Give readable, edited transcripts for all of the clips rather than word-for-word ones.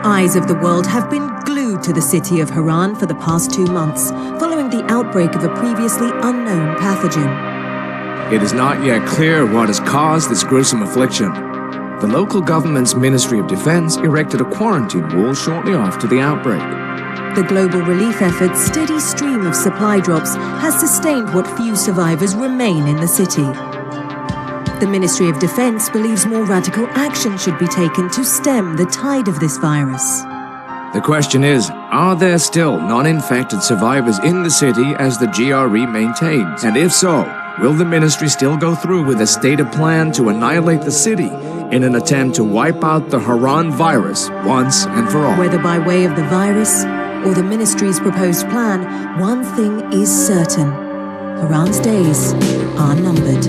eyes of the world have been glued to the city of Haran for the past 2 months, following the outbreak of a previously unknown pathogen. It is not yet clear what has caused this gruesome affliction. The local government's Ministry of Defense erected a quarantine wall shortly after the outbreak. The global relief effort's steady stream of supply drops has sustained what few survivors remain in the city. The Ministry of Defense believes more radical action should be taken to stem the tide of this virus. The question is, are there still non-infected survivors in the city as the GRE maintains? And if so, will the ministry still go through with a stated plan to annihilate the city in an attempt to wipe out the Haran virus once and for all? Whether by way of the virus or the ministry's proposed plan, one thing is certain: Haran's days are numbered.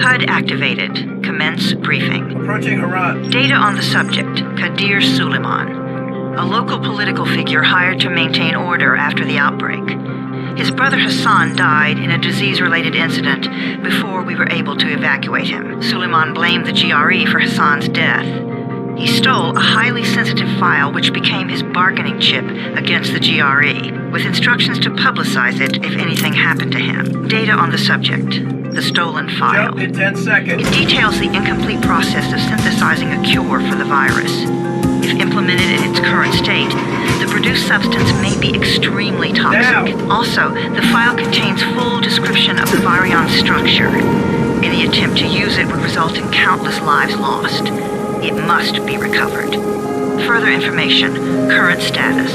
HUD activated. Commence briefing. Approaching Haran. Data on the subject, Kadir Suleiman, a local political figure hired to maintain order after the outbreak. His brother Hassan died in a disease-related incident before we were able to evacuate him. Suleiman blamed the GRE for Hassan's death. He stole a highly sensitive file which became his bargaining chip against the GRE, with instructions to publicize it if anything happened to him. Data on the subject, the stolen file. Jump in 10 seconds. It details the incomplete process of synthesizing a cure for the virus. If implemented in its current state, the produced substance may be extremely toxic. Now. Also, the file contains full description of the virion's structure. Any attempt to use it would result in countless lives lost. It must be recovered. Further information, current status.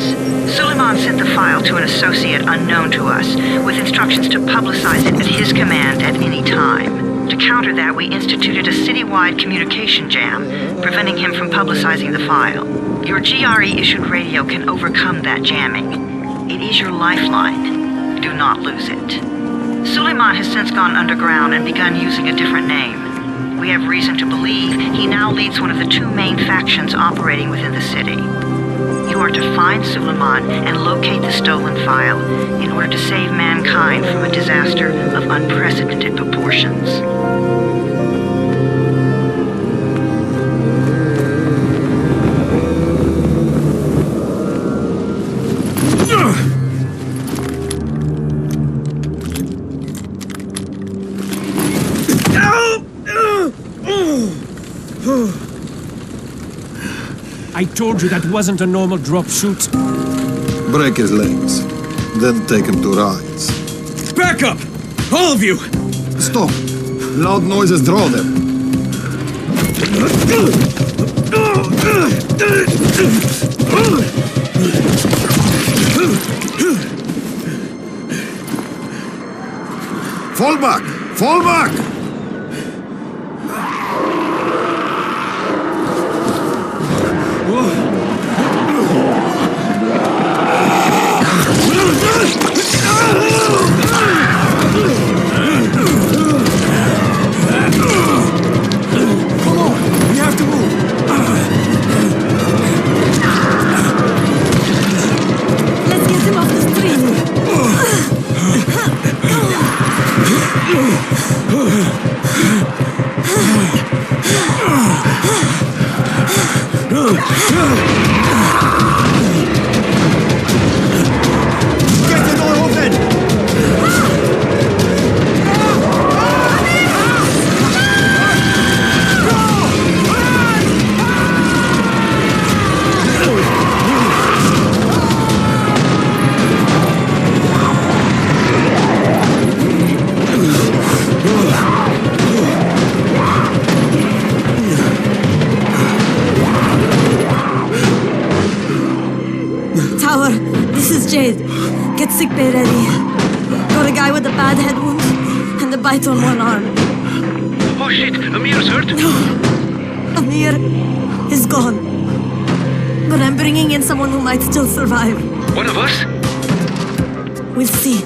Suleiman sent the file to an associate unknown to us, with instructions to publicize it at his command at any time. To counter that, we instituted a citywide communication jam, preventing him from publicizing the file. Your GRE-issued radio can overcome that jamming. It is your lifeline. Do not lose it. Suleiman has since gone underground and begun using a different name. We have reason to believe he now leads one of the two main factions operating within the city. You are to find Suleiman and locate the stolen file in order to save mankind from a disaster of unprecedented proportions. I told you that wasn't a normal drop shoot. Break his legs, then take him to rides. Back up! All of you! Stop! Loud noises draw them. Fall back! Fall back! Come on! We have to move! Let's get him off the street. Get the door open! Tower, this is Jade. Get sick bay ready. Got a guy with a bad head wound and a bite on one arm. Oh shit, Amir's hurt. Amir is gone. But I'm bringing in someone who might still survive. One of us? We'll see.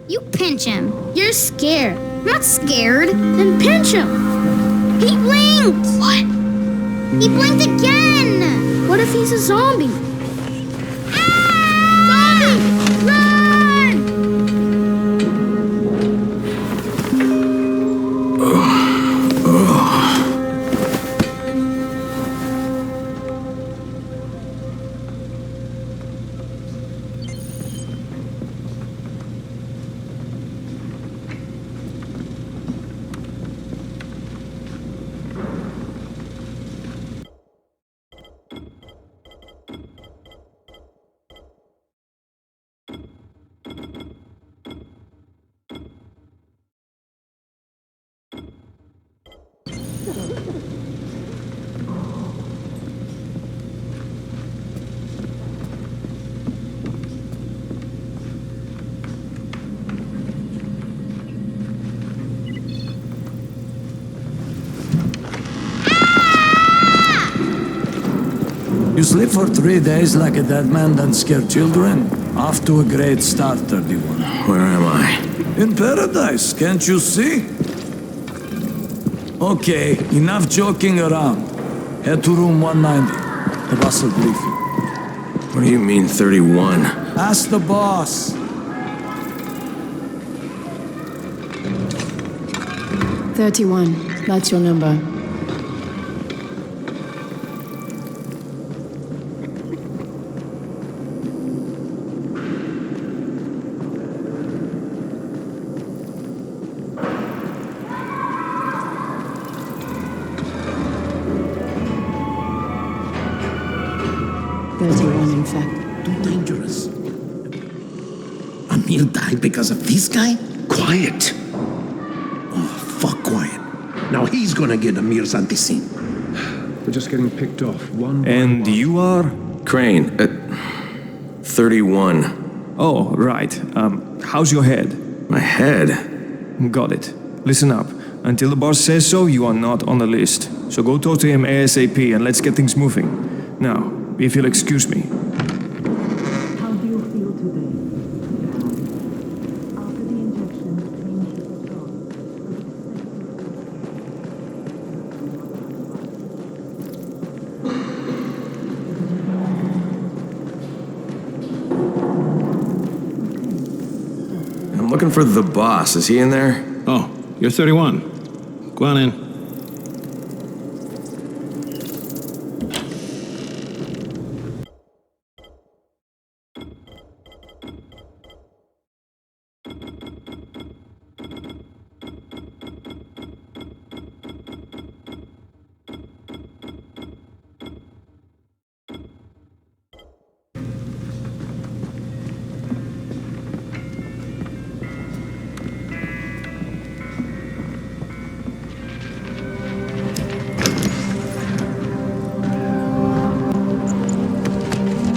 You pinch him. You're scared. I'm not scared. Then pinch him. He blinked! What? He blinked again! What if he's a zombie? Ah! Zombie! Run! You sleep for 3 days like a dead man, then scare children? Off to a great start, 31. Where am I? In paradise, can't you see? Okay, enough joking around. Head to room 190. The boss will brief you. What do you mean, 31? Ask the boss. 31. That's your number. In fact. Too dangerous. Amir died because of this guy? Quiet. Oh, fuck quiet. Now he's gonna get Amir's anti-scene. We're just getting picked off, one And you are? Crane, 31. Oh, right. How's your head? My head? Got it. Listen up. Until the boss says so, you are not on the list. So go talk to him ASAP and let's get things moving. Now, if you'll excuse me. How do you feel today? After the injection, pain should be gone. looking for the boss. Is he in there? Oh, you're 31. Go on in.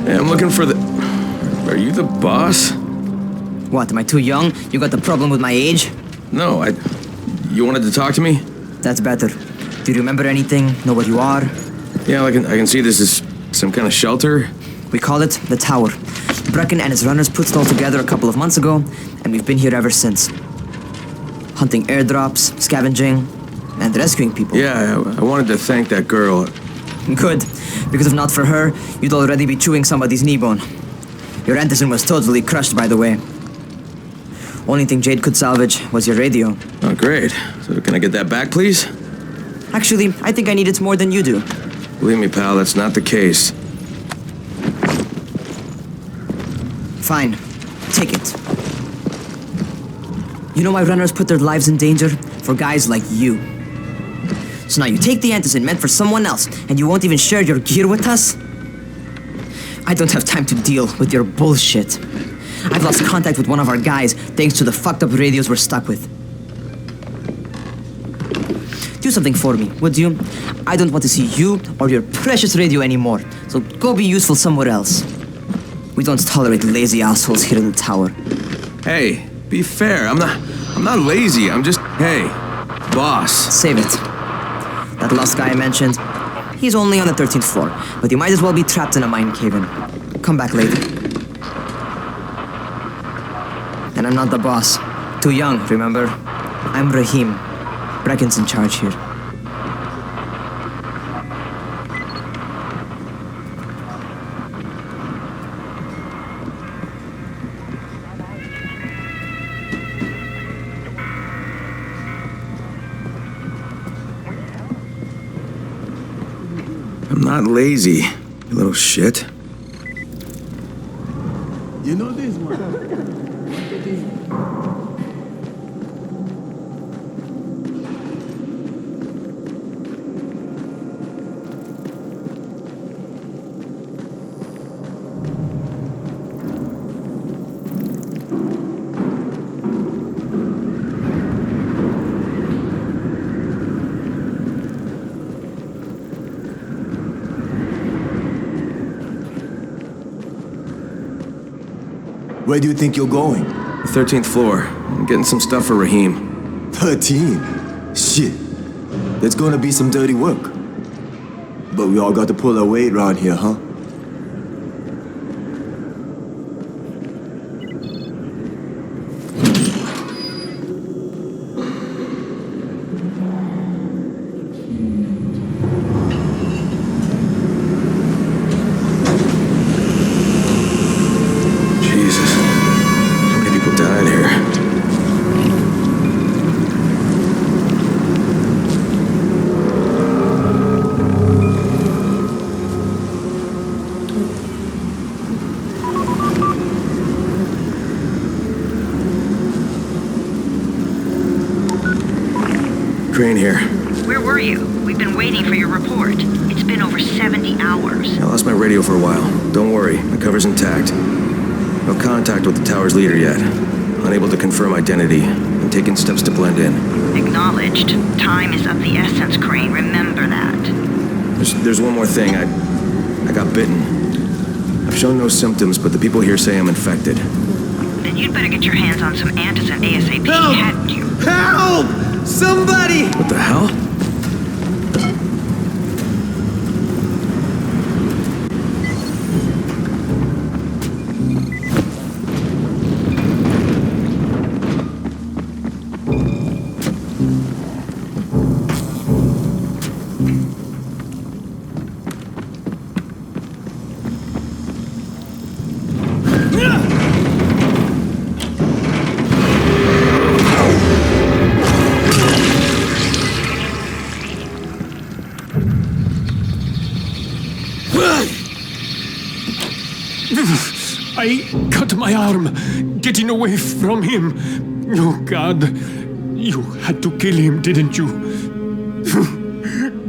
Hey, I'm looking for the... Are you the boss? What, am I too young? You got the problem with my age? No, You wanted to talk to me? That's better. Do you remember anything? Know what you are? Yeah, I can see this is some kind of shelter. We call it the Tower. Brecken and his runners put it all together a couple of months ago, and we've been here ever since. Hunting airdrops, scavenging, and rescuing people. Yeah, I wanted to thank that girl. Good, because if not for her, you'd already be chewing somebody's knee bone. Your Anderson was totally crushed, by the way. Only thing Jade could salvage was your radio. Oh, great. So can I get that back, please? Actually, I think I need it more than you do. Believe me, pal, that's not the case. Fine. Take it. You know why runners put their lives in danger? For guys like you. So now you take the Anderson meant for someone else, and you won't even share your gear with us? I don't have time to deal with your bullshit. I've lost contact with one of our guys thanks to the fucked up radios we're stuck with. Do something for me, would you? I don't want to see you or your precious radio anymore, so go be useful somewhere else. We don't tolerate lazy assholes here in the Tower. Hey, be fair. I'm not lazy. I'm just... Hey, boss. Save it. That last guy I mentioned, he's only on the 13th floor, but you might as well be trapped in a mine cave-in. Come back later. And I'm not the boss. Too young, remember? I'm Rahim. Brecken's in charge here. I'm not lazy, you little shit. You know this one. Where do you think you're going? The 13th floor. I'm getting some stuff for Rahim. 13? Shit. There's gonna be some dirty work. But we all got to pull our weight around here, huh? Crane here. Where were you? We've been waiting for your report. It's been over 70 hours. I lost my radio for a while. Don't worry, my cover's intact. No contact with the tower's leader yet. Unable to confirm identity. I'm taking steps to blend in. Acknowledged. Time is of the essence, Crane. Remember that. There's one more thing. I got bitten. I've shown no symptoms, but the people here say I'm infected. Then you'd better get your hands on some Anderson ASAP, hadn't you? Help! Somebody! What the hell? I cut my arm getting away from him. Oh, God. You had to kill him, didn't you?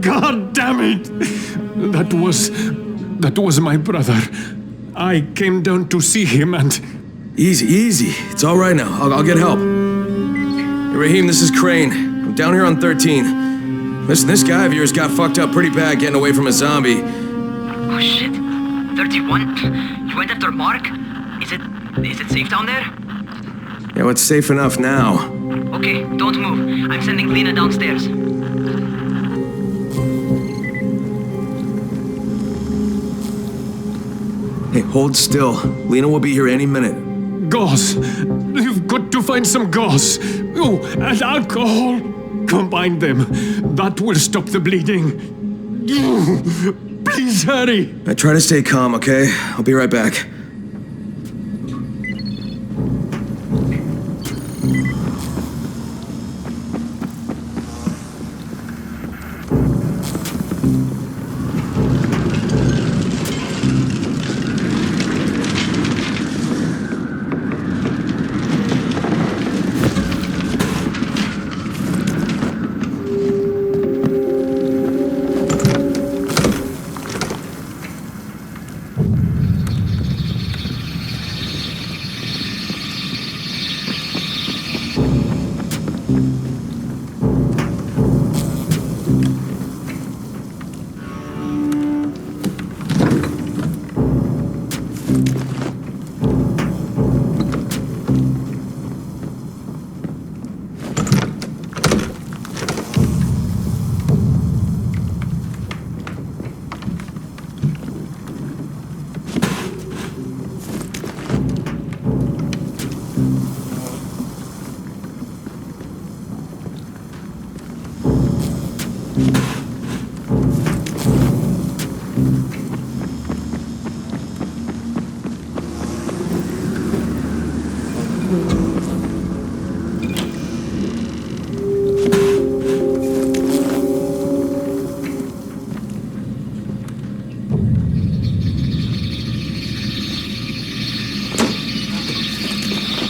God damn it! That was my brother. I came down to see him and... Easy, easy. It's all right now. I'll get help. Hey, Raheem, this is Crane. I'm down here on 13. Listen, this guy of yours got fucked up pretty bad getting away from a zombie. Oh shit. 31? You went after Mark? Is it safe down there? Yeah, well, it's safe enough now. Okay, don't move. I'm sending Lena downstairs. Hey, hold still. Lena will be here any minute. Gauze. You've got to find some gauze. Oh, and alcohol. Combine them. That will stop the bleeding. Please hurry. I try to stay calm, okay? I'll be right back.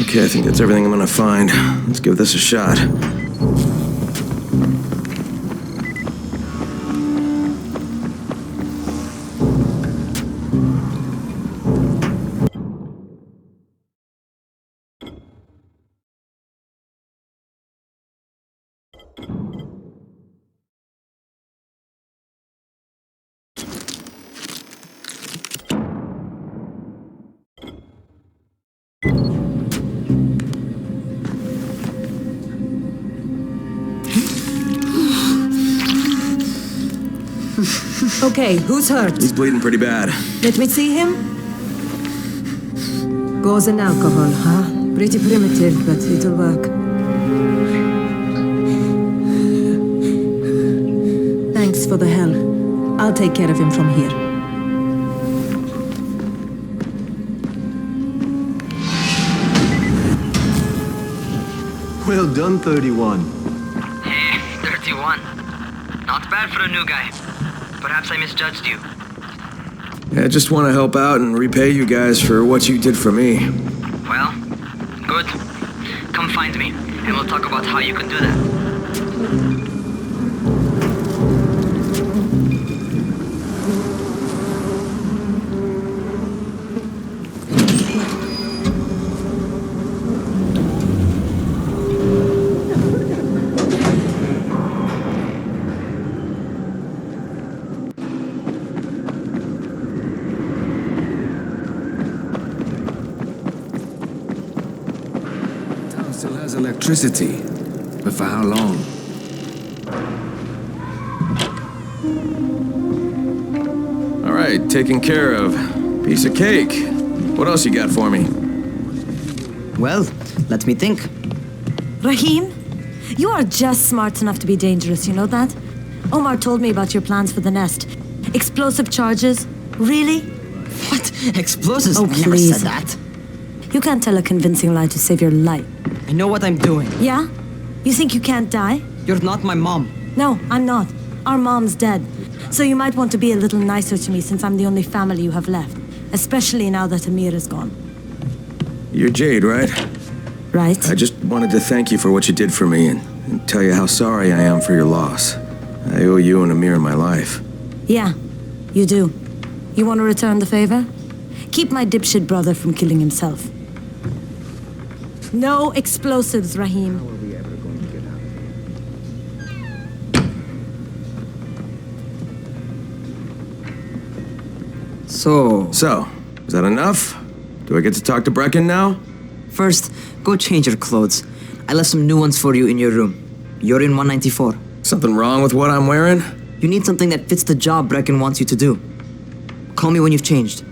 Okay, I think that's everything I'm gonna find. Let's give this a shot. Okay, who's hurt? He's bleeding pretty bad. Let me see him. Gauze and alcohol, huh? Pretty primitive, but it'll work. Thanks for the help. I'll take care of him from here. Well done, 31. Hey, 31. Not bad for a new guy. Perhaps I misjudged you. Yeah, I just want to help out and repay you guys for what you did for me. Well, good. Come find me, and we'll talk about how you can do that. Still has electricity, but for how long? All right, taken care of. Piece of cake. What else you got for me? Well, let me think. Raheem, you are just smart enough to be dangerous, you know that? Omar told me about your plans for the nest. Explosive charges? Really? What? Explosives? Oh, I never please. said that. You can't tell a convincing lie to save your life. I know what I'm doing. Yeah? You think you can't die? You're not my mom. No, I'm not. Our mom's dead. So you might want to be a little nicer to me since I'm the only family you have left. Especially now that Amir is gone. You're Jade, right? Right. I just wanted to thank you for what you did for me and tell you how sorry I am for your loss. I owe you and Amir my life. Yeah, you do. You want to return the favor? Keep my dipshit brother from killing himself. No explosives, Rahim. So, is that enough? Do I get to talk to Brecken now? First, go change your clothes. I left some new ones for you in your room. You're in 194. Something wrong with what I'm wearing? You need something that fits the job Brecken wants you to do. Call me when you've changed.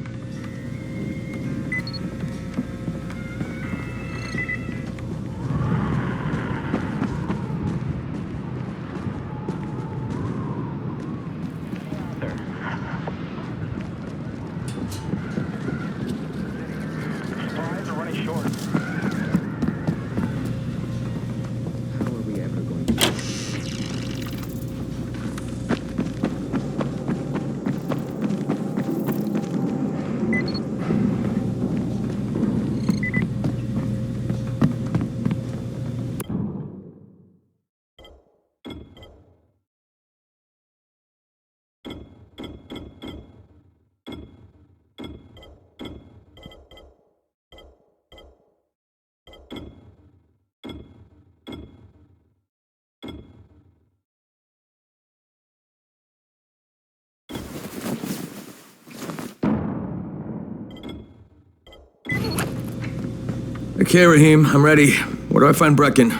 Okay, Rahim, I'm ready. Where do I find Brecken?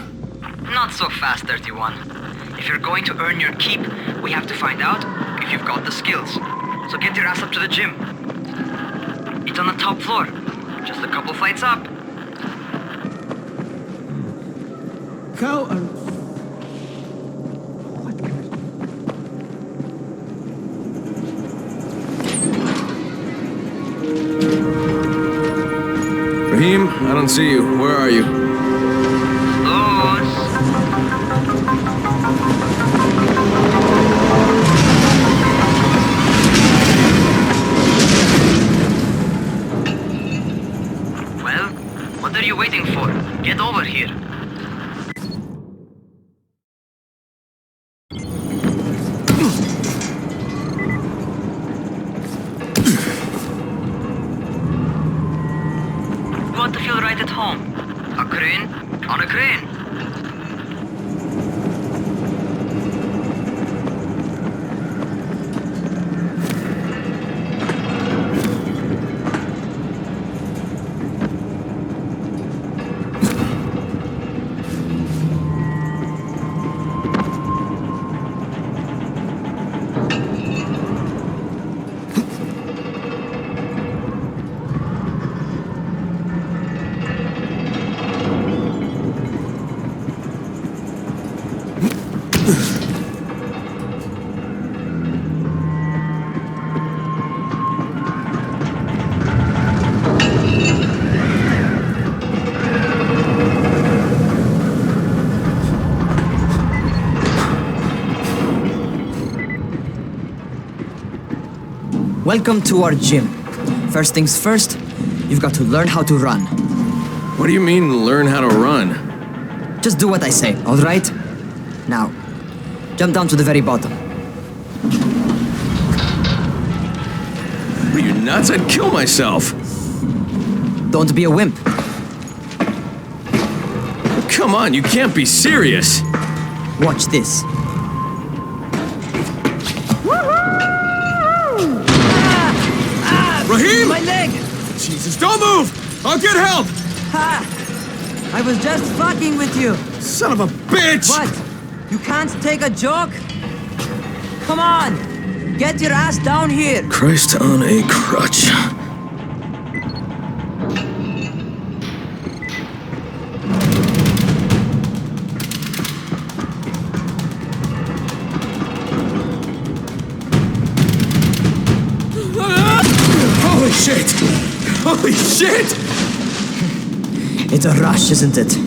Not so fast, 31. If you're going to earn your keep, we have to find out if you've got the skills. So get your ass up to the gym. It's on the top floor. Just a couple flights up. Rahim, I don't see you. Where are you? Well, what are you waiting for? Get over here. You want to feel right at home? A crane on a crane. Welcome to our gym. First things first, you've got to learn how to run. What do you mean, learn how to run? Just do what I say, all right? Now, jump down to the very bottom. Are you nuts? I'd kill myself. Don't be a wimp. Come on, you can't be serious. Watch this. Rahim! My leg! Jesus, don't move! I'll get help! Ha! I was just fucking with you. Son of a bitch! What? You can't take a joke? Come on! Get your ass down here! Christ on a crutch. Holy shit! Holy shit! It's a rush, isn't it?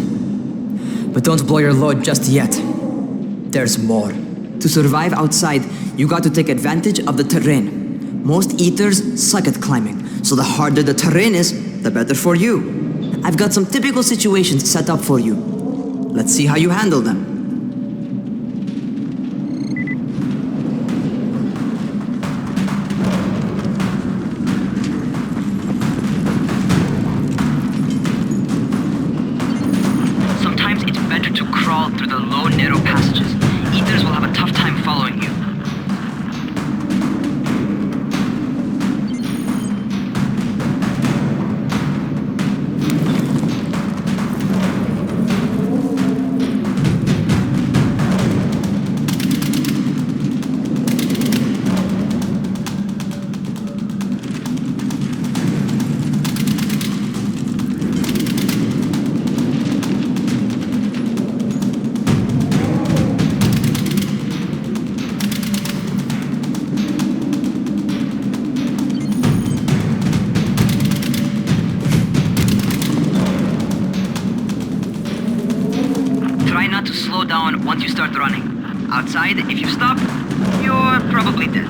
But don't blow your load just yet. There's more. To survive outside, you got to take advantage of the terrain. Most eaters suck at climbing, so the harder the terrain is, the better for you. I've got some typical situations set up for you. Let's see how you handle them. Sometimes it's better to crawl through the low, narrow passages. Eaters will have a tough time following you. Slow down once you start running. Outside, if you stop, you're probably dead.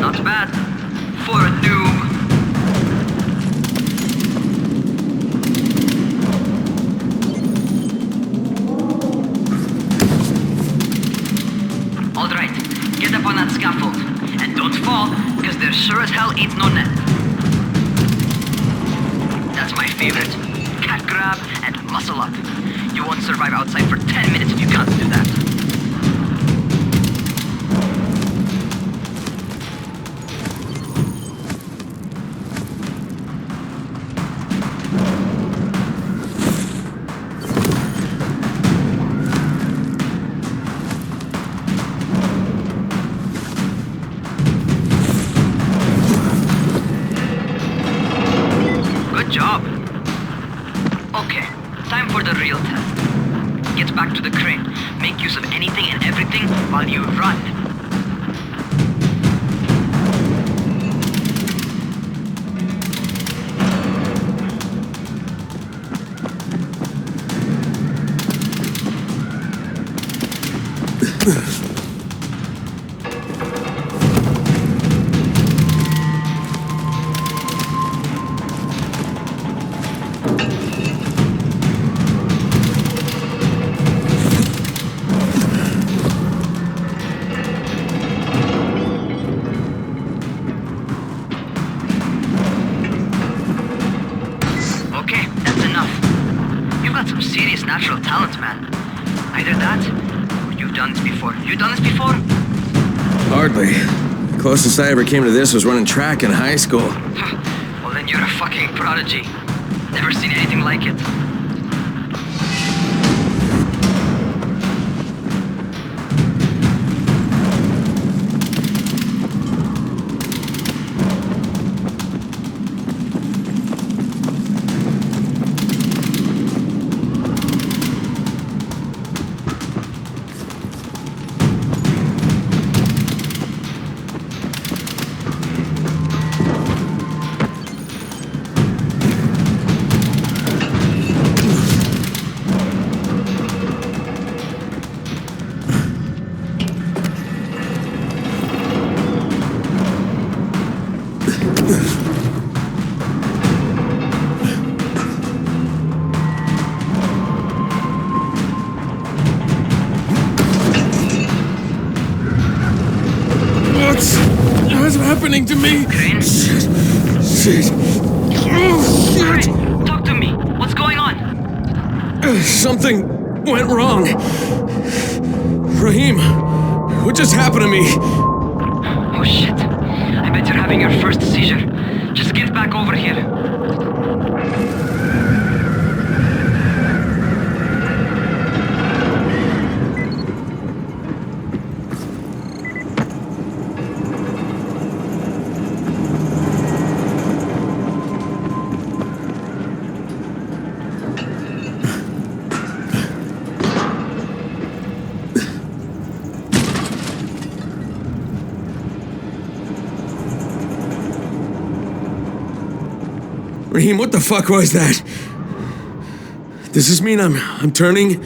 Not bad for a noob. On that scaffold. And don't fall, because there sure as hell ain't no net. That's my favorite. Cat grab and muscle up. You won't survive outside for 10 minutes if you can't do that. Good job. Okay, time for the real test. Get back to the crane. Make use of anything and everything while you run. Some serious natural talent, man. Either that, or you've done this before. You done this before? Hardly. The closest I ever came to this was running track in high school. Well, then you're a fucking prodigy. Never seen anything like it. What's happening to me? Crane? Shit. Oh, shit. Crane, talk to me. What's going on? Something went wrong. Rahim, what just happened to me? Oh shit. I bet you're having your first seizure. Just get back over here. Raheem, what the fuck was that? Does this mean I'm turning?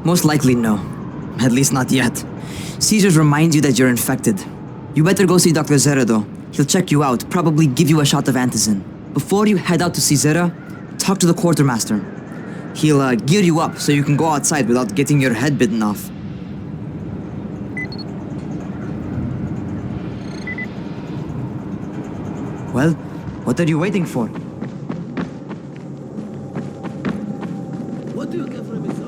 Most likely no. At least not yet. Caesars reminds you that you're infected. You better go see Dr. Zera though. He'll check you out, probably give you a shot of antizin. Before you head out to see Zera, talk to the quartermaster. He'll gear you up so you can go outside without getting your head bitten off. Well, what are you waiting for? What do you get from his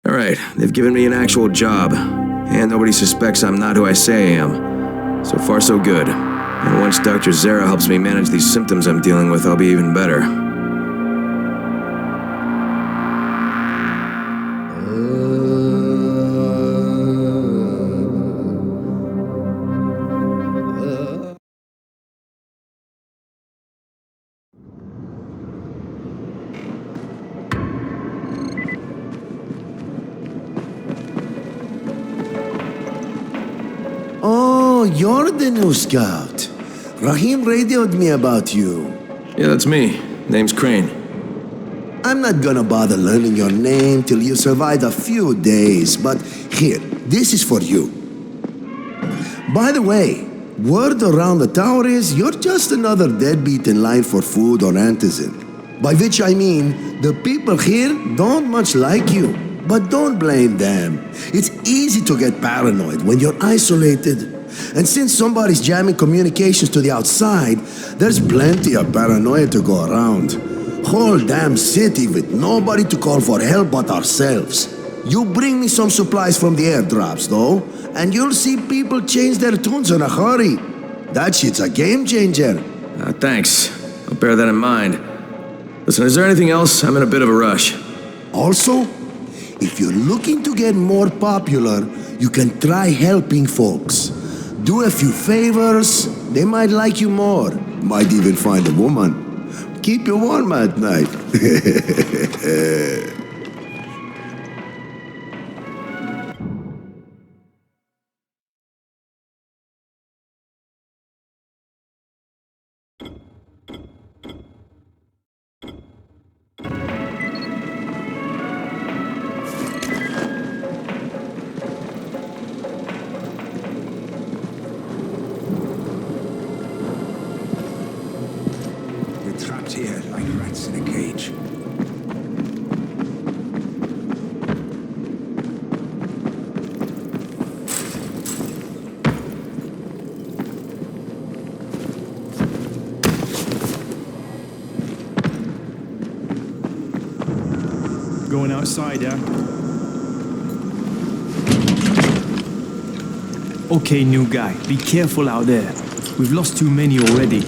Alright, they've given me an actual job, and nobody suspects I'm not who I say I am. So far so good. And once Dr. Zera helps me manage these symptoms I'm dealing with, I'll be even better. Oh, you're the new scout. Raheem radioed me about you. Yeah, that's me. Name's Crane. I'm not gonna bother learning your name till you survived a few days, but here, this is for you. By the way, word around the tower is you're just another deadbeat in line for food or antizin. By which I mean, the people here don't much like you. But don't blame them. It's easy to get paranoid when you're isolated. And since somebody's jamming communications to the outside, there's plenty of paranoia to go around. Whole damn city with nobody to call for help but ourselves. You bring me some supplies from the airdrops, though, and you'll see people change their tunes in a hurry. That shit's a game changer. Thanks. I'll bear that in mind. Listen, is there anything else? I'm in a bit of a rush. Also, if you're looking to get more popular, you can try helping folks. Do a few favors, they might like you more. Might even find a woman. Keep you warm at night. Here, like rats in a cage. Going outside, yeah? Okay, new guy, be careful out there. We've lost too many already.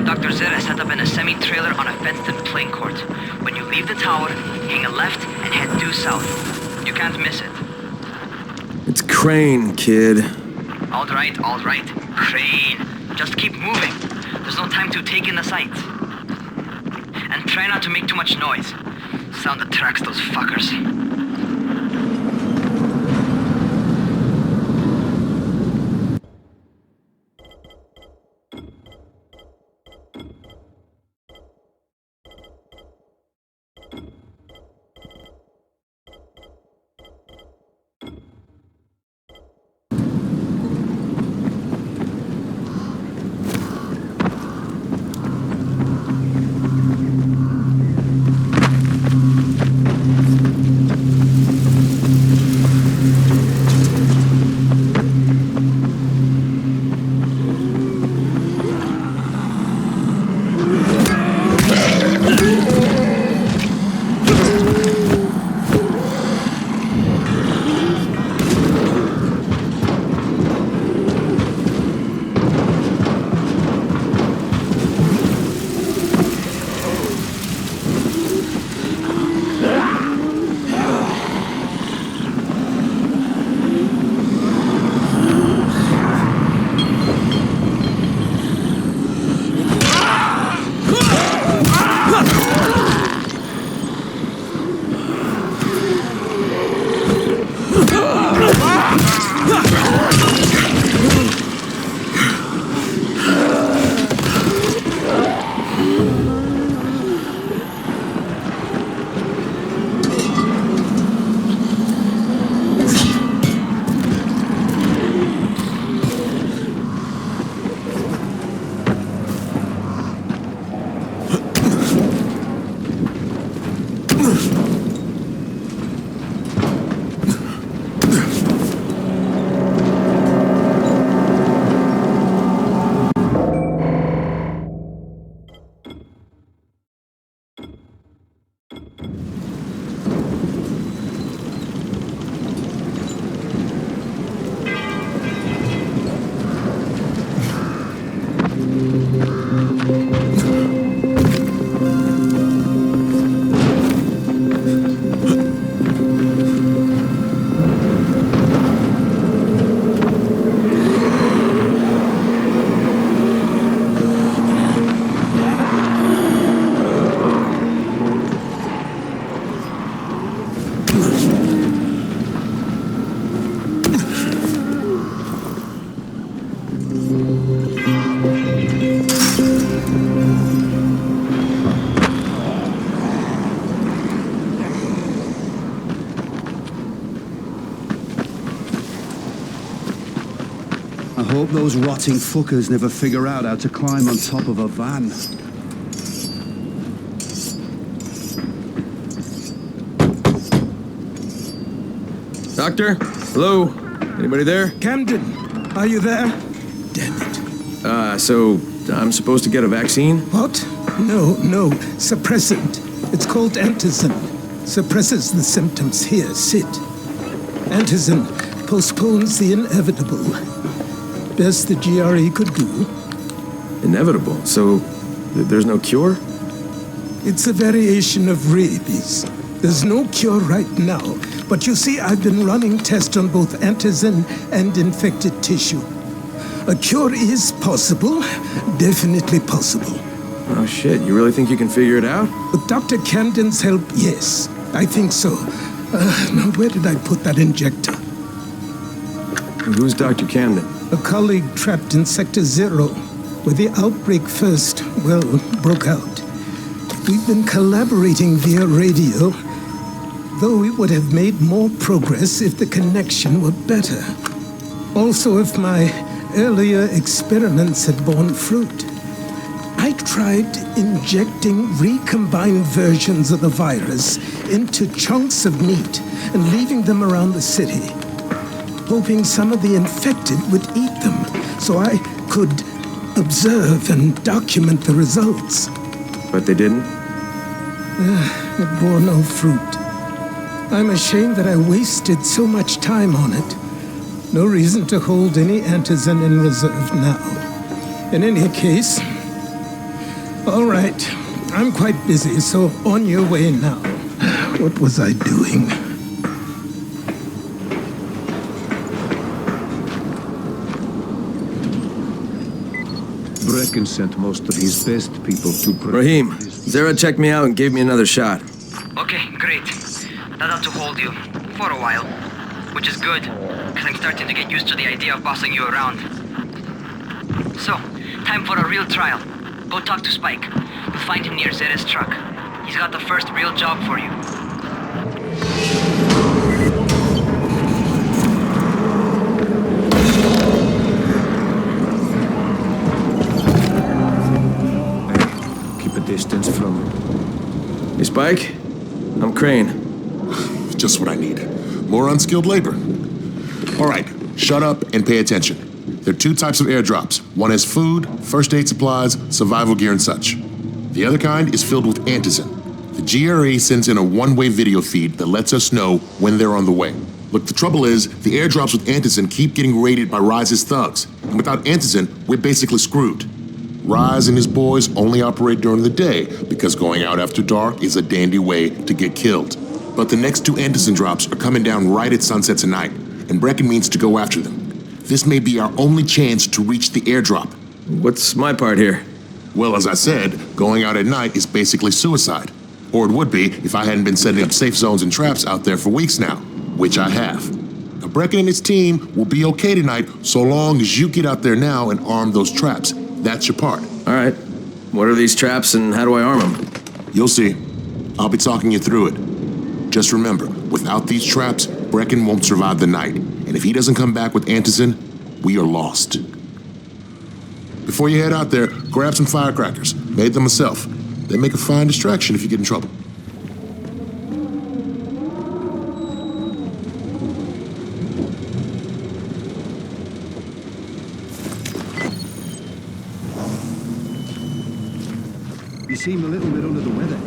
Dr. Zera set up in a semi-trailer on a fenced-in playing court. When you leave the tower, hang a left and head due south. You can't miss it. It's Crane, kid. All right. Crane. Just keep moving. There's no time to take in the sights. And try not to make too much noise. Sound attracts those fuckers. hope those rotting fuckers never figure out how to climb on top of a van. Doctor? Hello? Anybody there? Camden, are you there? So I'm supposed to get a vaccine? What? No. Suppressant. It's called antizin. Suppresses the symptoms. Here, sit. Antizin postpones the inevitable. Best the GRE could do. Inevitable? So there's no cure? It's a variation of rabies. There's no cure right now, but you see, I've been running tests on both antizin and infected tissue. A cure is possible, definitely possible. Oh shit, you really think you can figure it out? With Dr. Camden's help, yes, I think so. Now where did I put that injector? Who's Dr. Camden? A colleague trapped in Sector 0, where the outbreak first, broke out. We've been collaborating via radio, though we would have made more progress if the connection were better. Also, if my earlier experiments had borne fruit. I tried injecting recombined versions of the virus into chunks of meat and leaving them around the city, hoping some of the infected would eat them so I could observe and document the results. But they didn't? It bore no fruit. I'm ashamed that I wasted so much time on it. No reason to hold any antizin in reserve now. In any case, all right, I'm quite busy, so on your way now. What was I doing? Brecken sent most of his best people to... Rahim, Zara checked me out and gave me another shot. Okay, great. That ought to hold you. For a while. Which is good, because I'm starting to get used to the idea of bossing you around. So, time for a real trial. Go talk to Spike. You'll find him near Zera's truck. He's got the first real job for you. Keep a distance from me. Hey, Spike? I'm Crane. Just what I need. More unskilled labor. All right, shut up and pay attention. There are two types of airdrops. One has food, first aid supplies, survival gear, and such. The other kind is filled with antizin. The GRE sends in a one-way video feed that lets us know when they're on the way. Look, the trouble is, the airdrops with antizin keep getting raided by Rise's thugs. And without antizin, we're basically screwed. Rise and his boys only operate during the day because going out after dark is a dandy way to get killed. But the next two antizin drops are coming down right at sunset tonight, and Brecken means to go after them. This may be our only chance to reach the airdrop. What's my part here? Well, as I said, going out at night is basically suicide. Or it would be if I hadn't been setting up safe zones and traps out there for weeks now, which I have. Now, Brecken and his team will be okay tonight so long as you get out there now and arm those traps. That's your part. All right. What are these traps and how do I arm them? You'll see. I'll be talking you through it. Just remember, without these traps, Brecken won't survive the night. And if he doesn't come back with antizin, we are lost. Before you head out there, grab some firecrackers. Made them myself. They make a fine distraction if you get in trouble. You seem a little bit under the weather.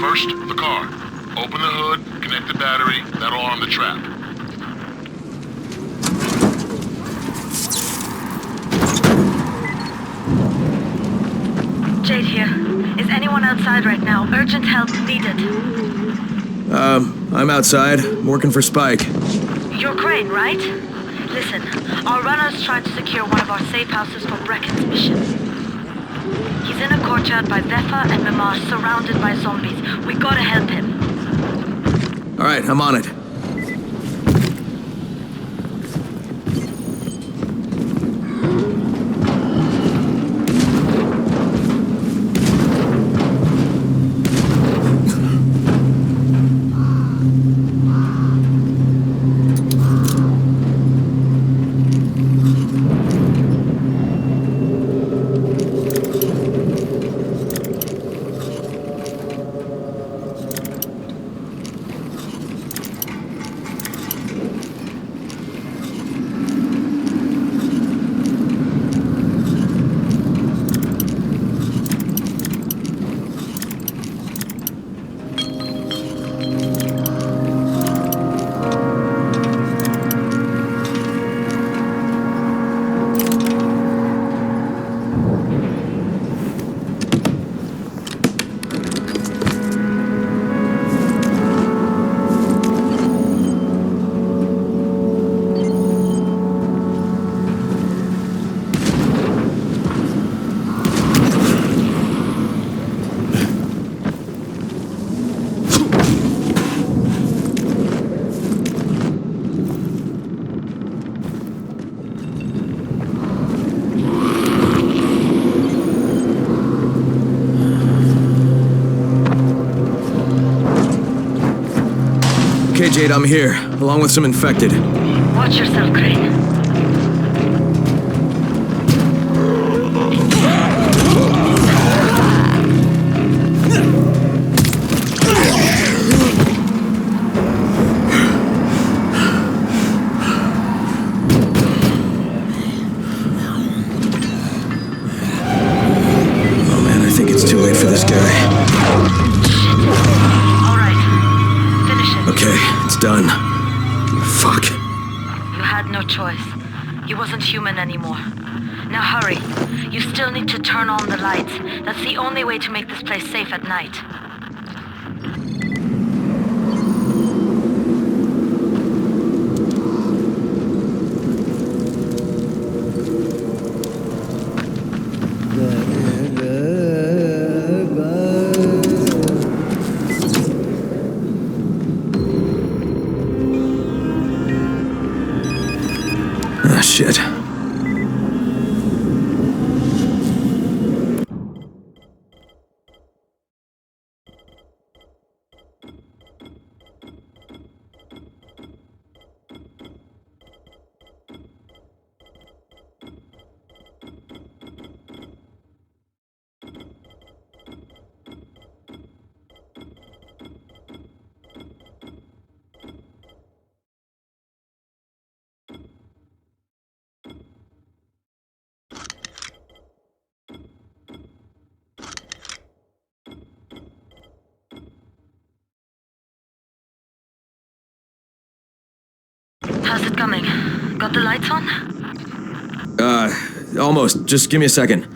First, the car. Open the hood, connect the battery, that'll arm the trap. Jade here. Is anyone outside right now? Urgent help needed. I'm outside, working for Spike. You're Crane, right? Listen, our runner's tried to secure one of our safe houses for Brecken's mission. He's in a courtyard by Vefa and Mimar, surrounded by zombies. We gotta help him. Alright, I'm on it. Okay, Jade, I'm here, along with some infected. Watch yourself, Crane. Oh man, I think it's too late for this guy. Okay, it's done. Fuck. You had no choice. He wasn't human anymore. Now hurry. You still need to turn on the lights. That's the only way to make this place safe at night. Ah, shit. How's it coming? Got the lights on? Almost. Just give me a second.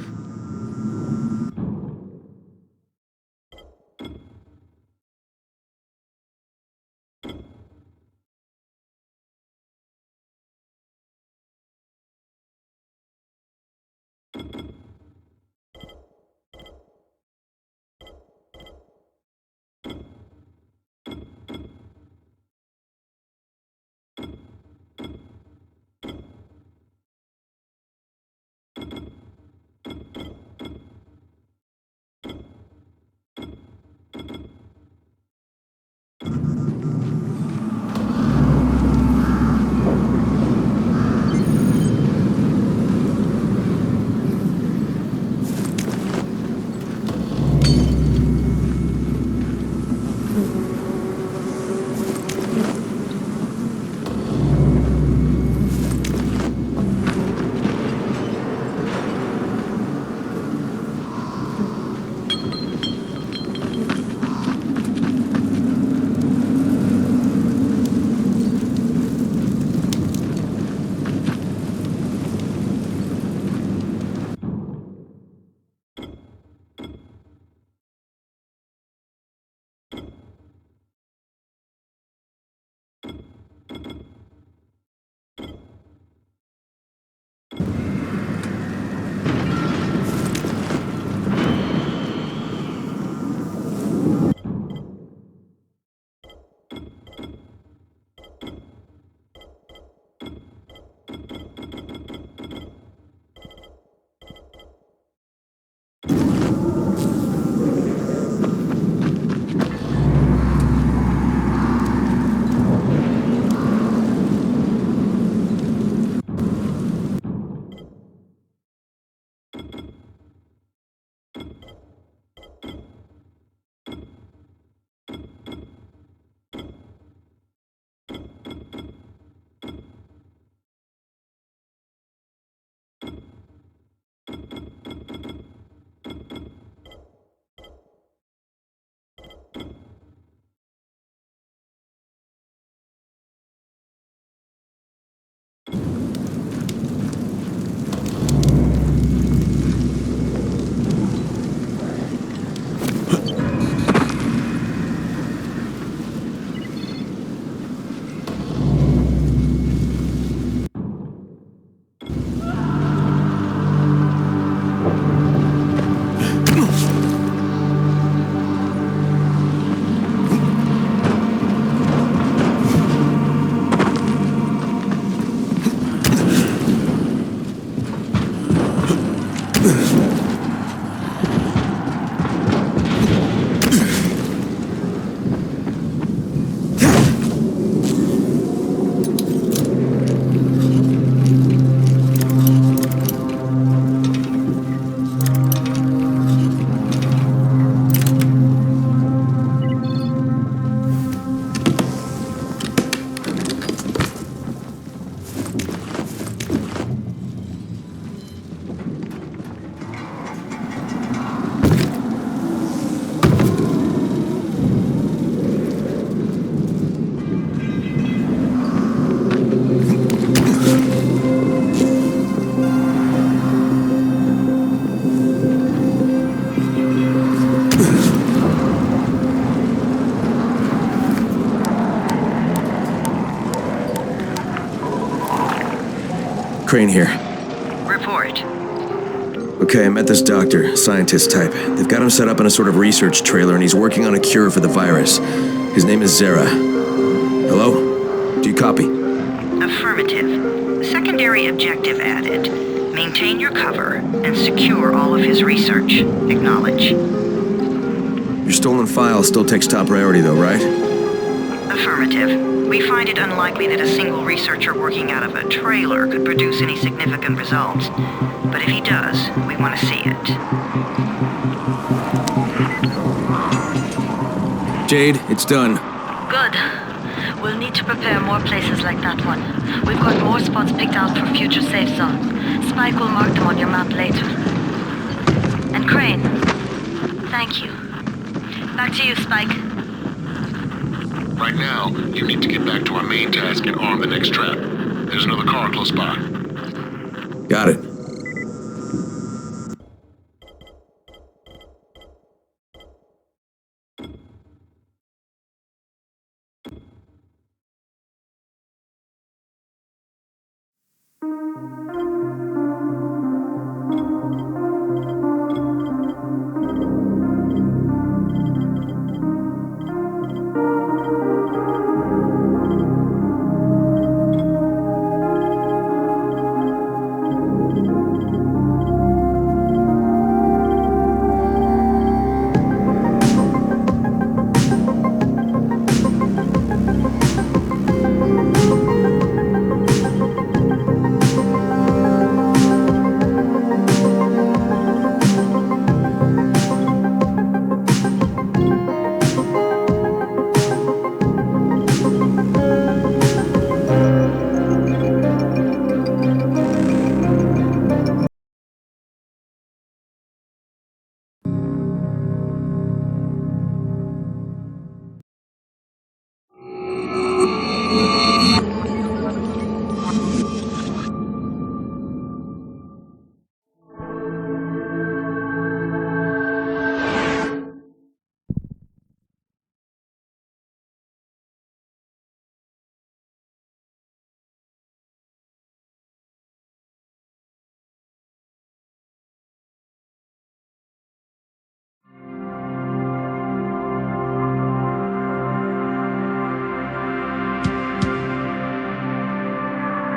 Crane here. Report. Okay, I met this doctor, scientist type. They've got him set up in a sort of research trailer, and he's working on a cure for the virus. His name is Zara. Hello? Do you copy? Affirmative. Secondary objective added. Maintain your cover and secure all of his research. Acknowledge. Your stolen file still takes top priority, though, right? Affirmative. We find it unlikely that a single researcher working out of a trailer could produce any significant results. But if he does, we want to see it. Jade, it's done. Good. We'll need to prepare more places like that one. We've got more spots picked out for future safe zones. Spike will mark them on your map later. And Crane, thank you. Back to you, Spike. Right now, you need to get back to our main task and arm the next trap. There's another car close by. Got it.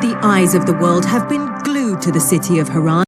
The eyes of the world have been glued to the city of Haran.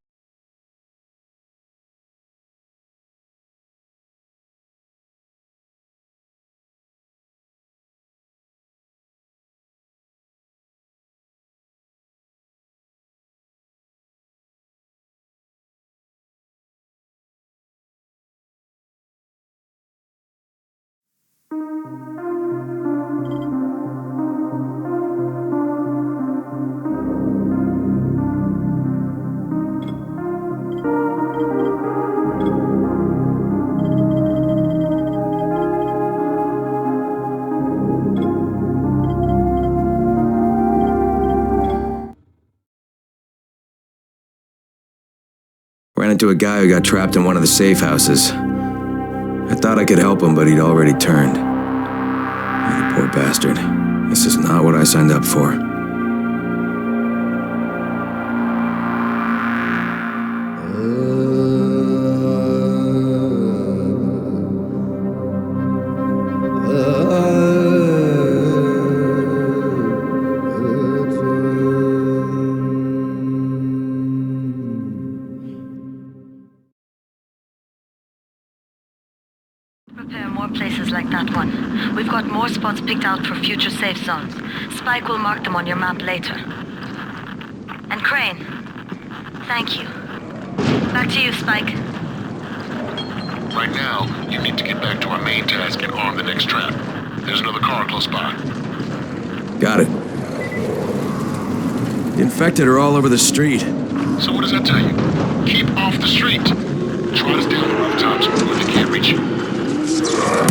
Ran into a guy who got trapped in one of the safe houses. I thought I could help him, but he'd already turned. Oh, poor bastard. This is not what I signed up for. Prepare more places like that one. We've got more spots picked out for future safe zones. Spike will mark them on your map later. And Crane, thank you. Back to you, Spike. Right now, you need to get back to our main task and arm the next trap. There's another car close by. Got it. The infected are all over the street. So what does that tell you? Keep off the street. Try to stay on the rooftops where they can't reach you.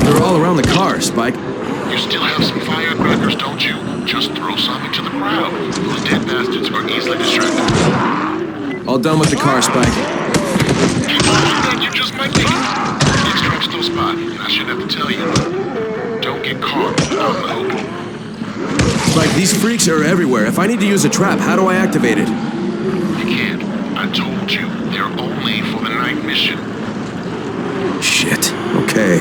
They're all around the car, Spike. You still have some firecrackers, don't you? Just throw some into the crowd. Those dead bastards are easily distracted. All done with the car, Spike. Keep on doing that, you just might make it. Next trap's close by, and I shouldn't have to tell you. Don't get caught on the open. Spike, these freaks are everywhere. If I need to use a trap, how do I activate it? You can't. I told you, they're only for the night mission. Shit. Okay.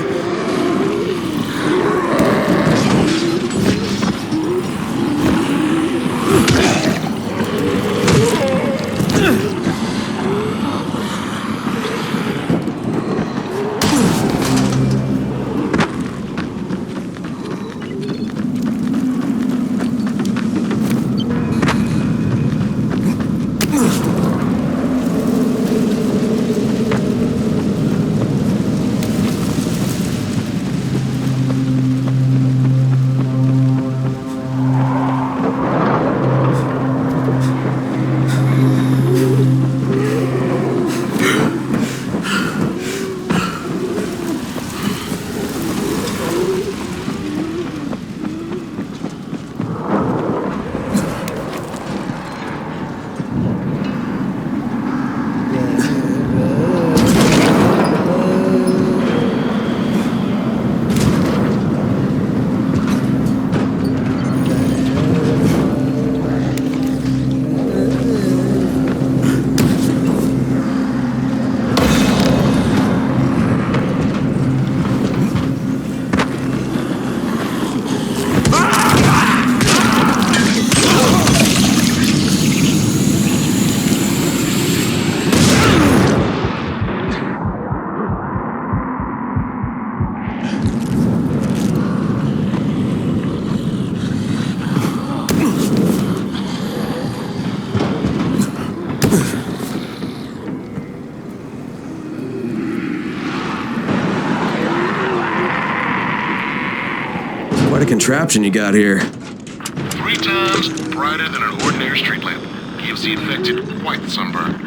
What a contraption you got here. 3 times brighter than an ordinary street lamp. Gives the infected quite the sunburn.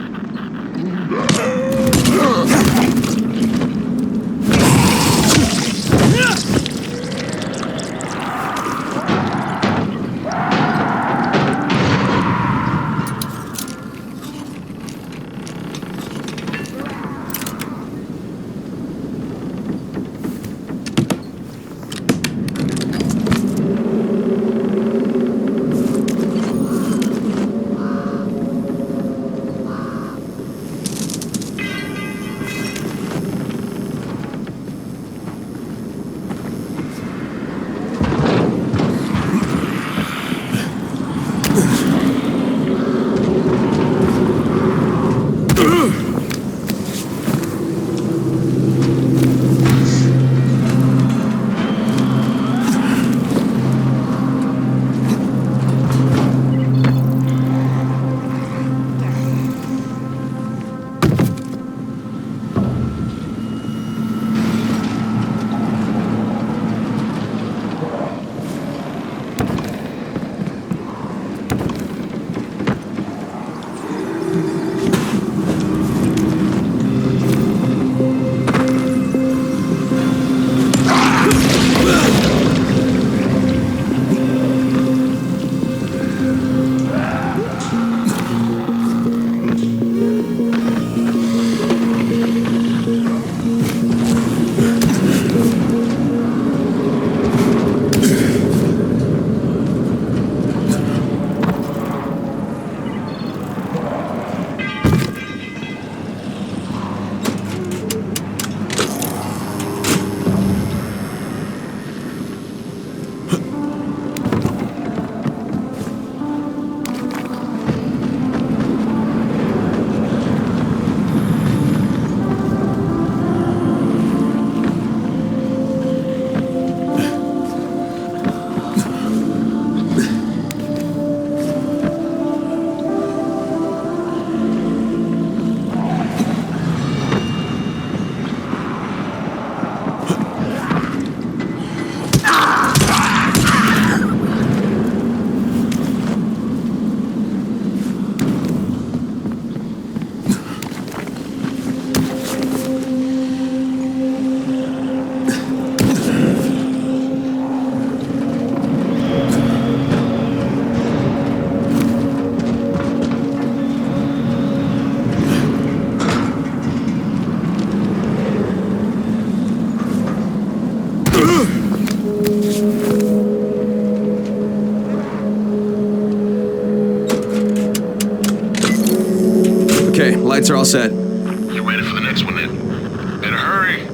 Units are all set. You ready for the next one then? Better hurry.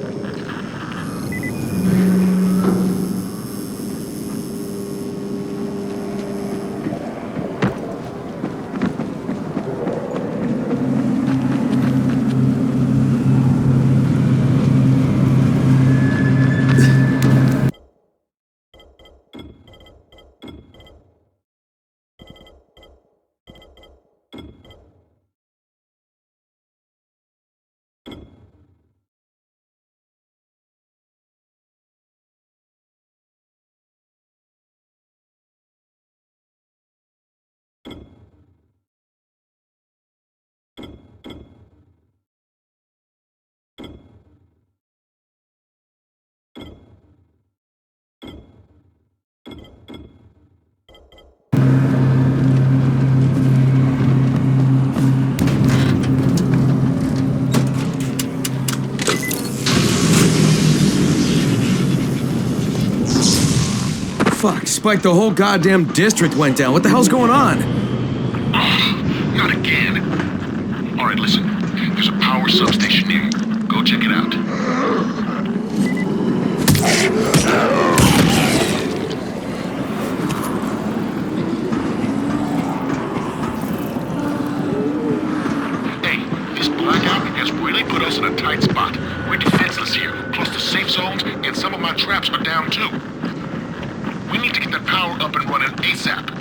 Fuck, Spike, the whole goddamn district went down. What the hell's going on? Not again. All right, listen. There's a power substation near you. Go check it out. Hey, this blackout has really put us in a tight spot. We're defenseless here, close to safe zones, and some of my traps are down too. We need to get that power up and running ASAP.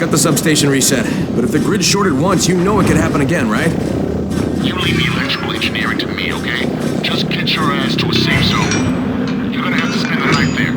got the substation reset. But if the grid's shorted once, you know it could happen again, right? You leave the electrical engineering to me, okay? Just get your ass to a safe zone. You're gonna have to spend the night there.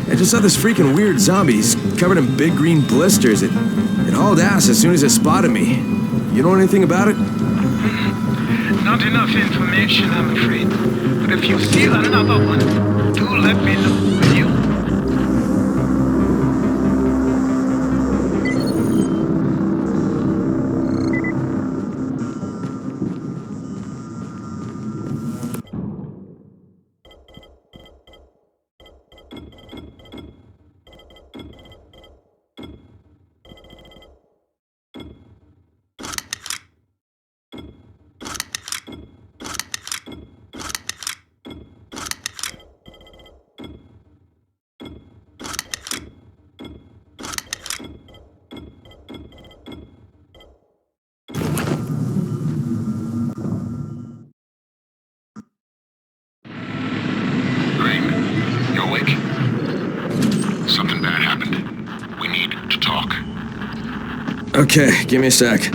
I just saw this freaking weird zombie. He's covered in big green blisters. It hauled ass as soon as it spotted me. You know anything about it? Not enough information, I'm afraid. But if you see another one, do let me know, will you? Something bad happened. We need to talk. Okay, give me a sec.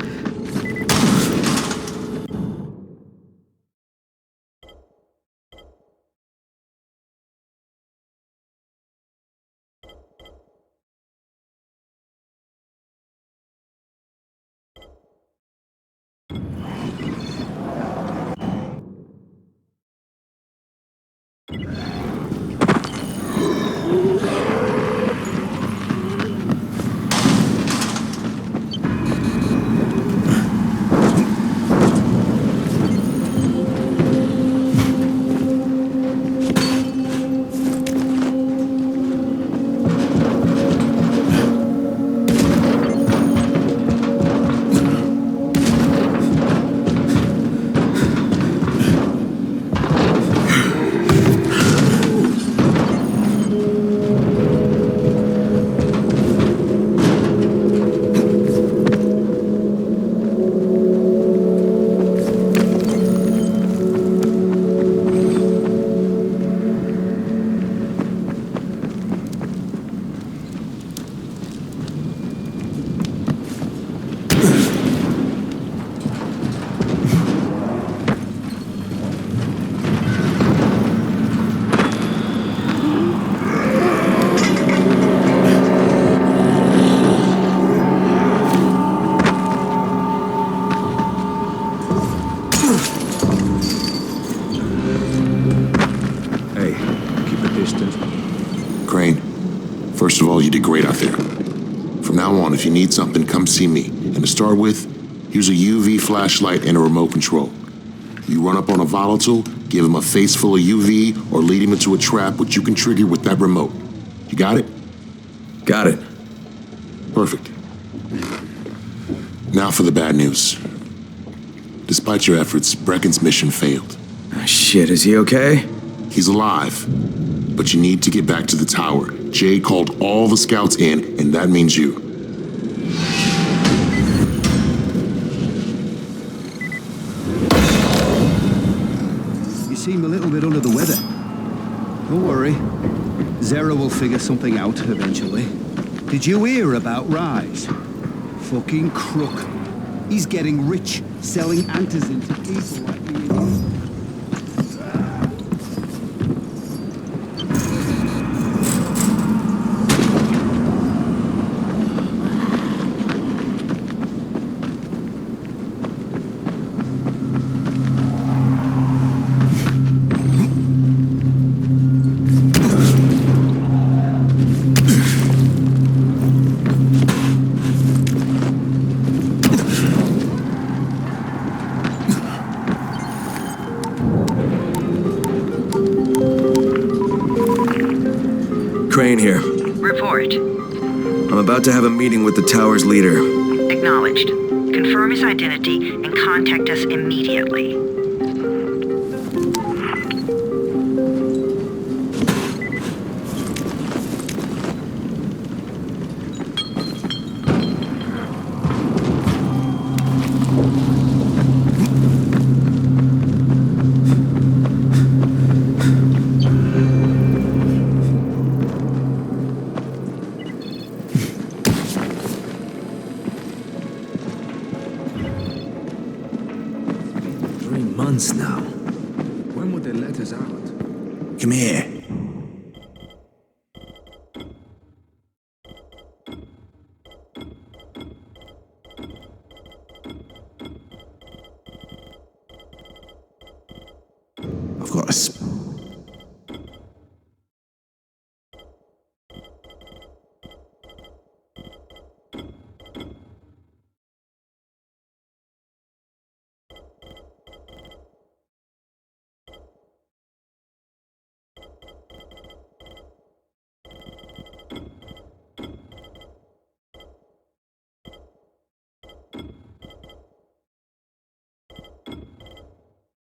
First of all, you did great out there. From now on, if you need something, come see me. And to start with, use a UV flashlight and a remote control. You run up on a volatile, give him a face full of UV, or lead him into a trap which you can trigger with that remote. You got it? Got it. Perfect. Now for the bad news. Despite your efforts, Brecken's mission failed. Shit, is he okay? He's alive. But you need to get back to the tower. Jade called all the scouts in, and that means you. You seem a little bit under the weather. Don't worry. Zera will figure something out eventually. Did you hear about Rise? Fucking crook. He's getting rich, selling antizin to people like me and you. 'Crane here. Report. I'm about to have a meeting with the tower's leader. Acknowledged. Confirm his identity and contact us immediately. Months now. When would they let us out? Come here. I've got a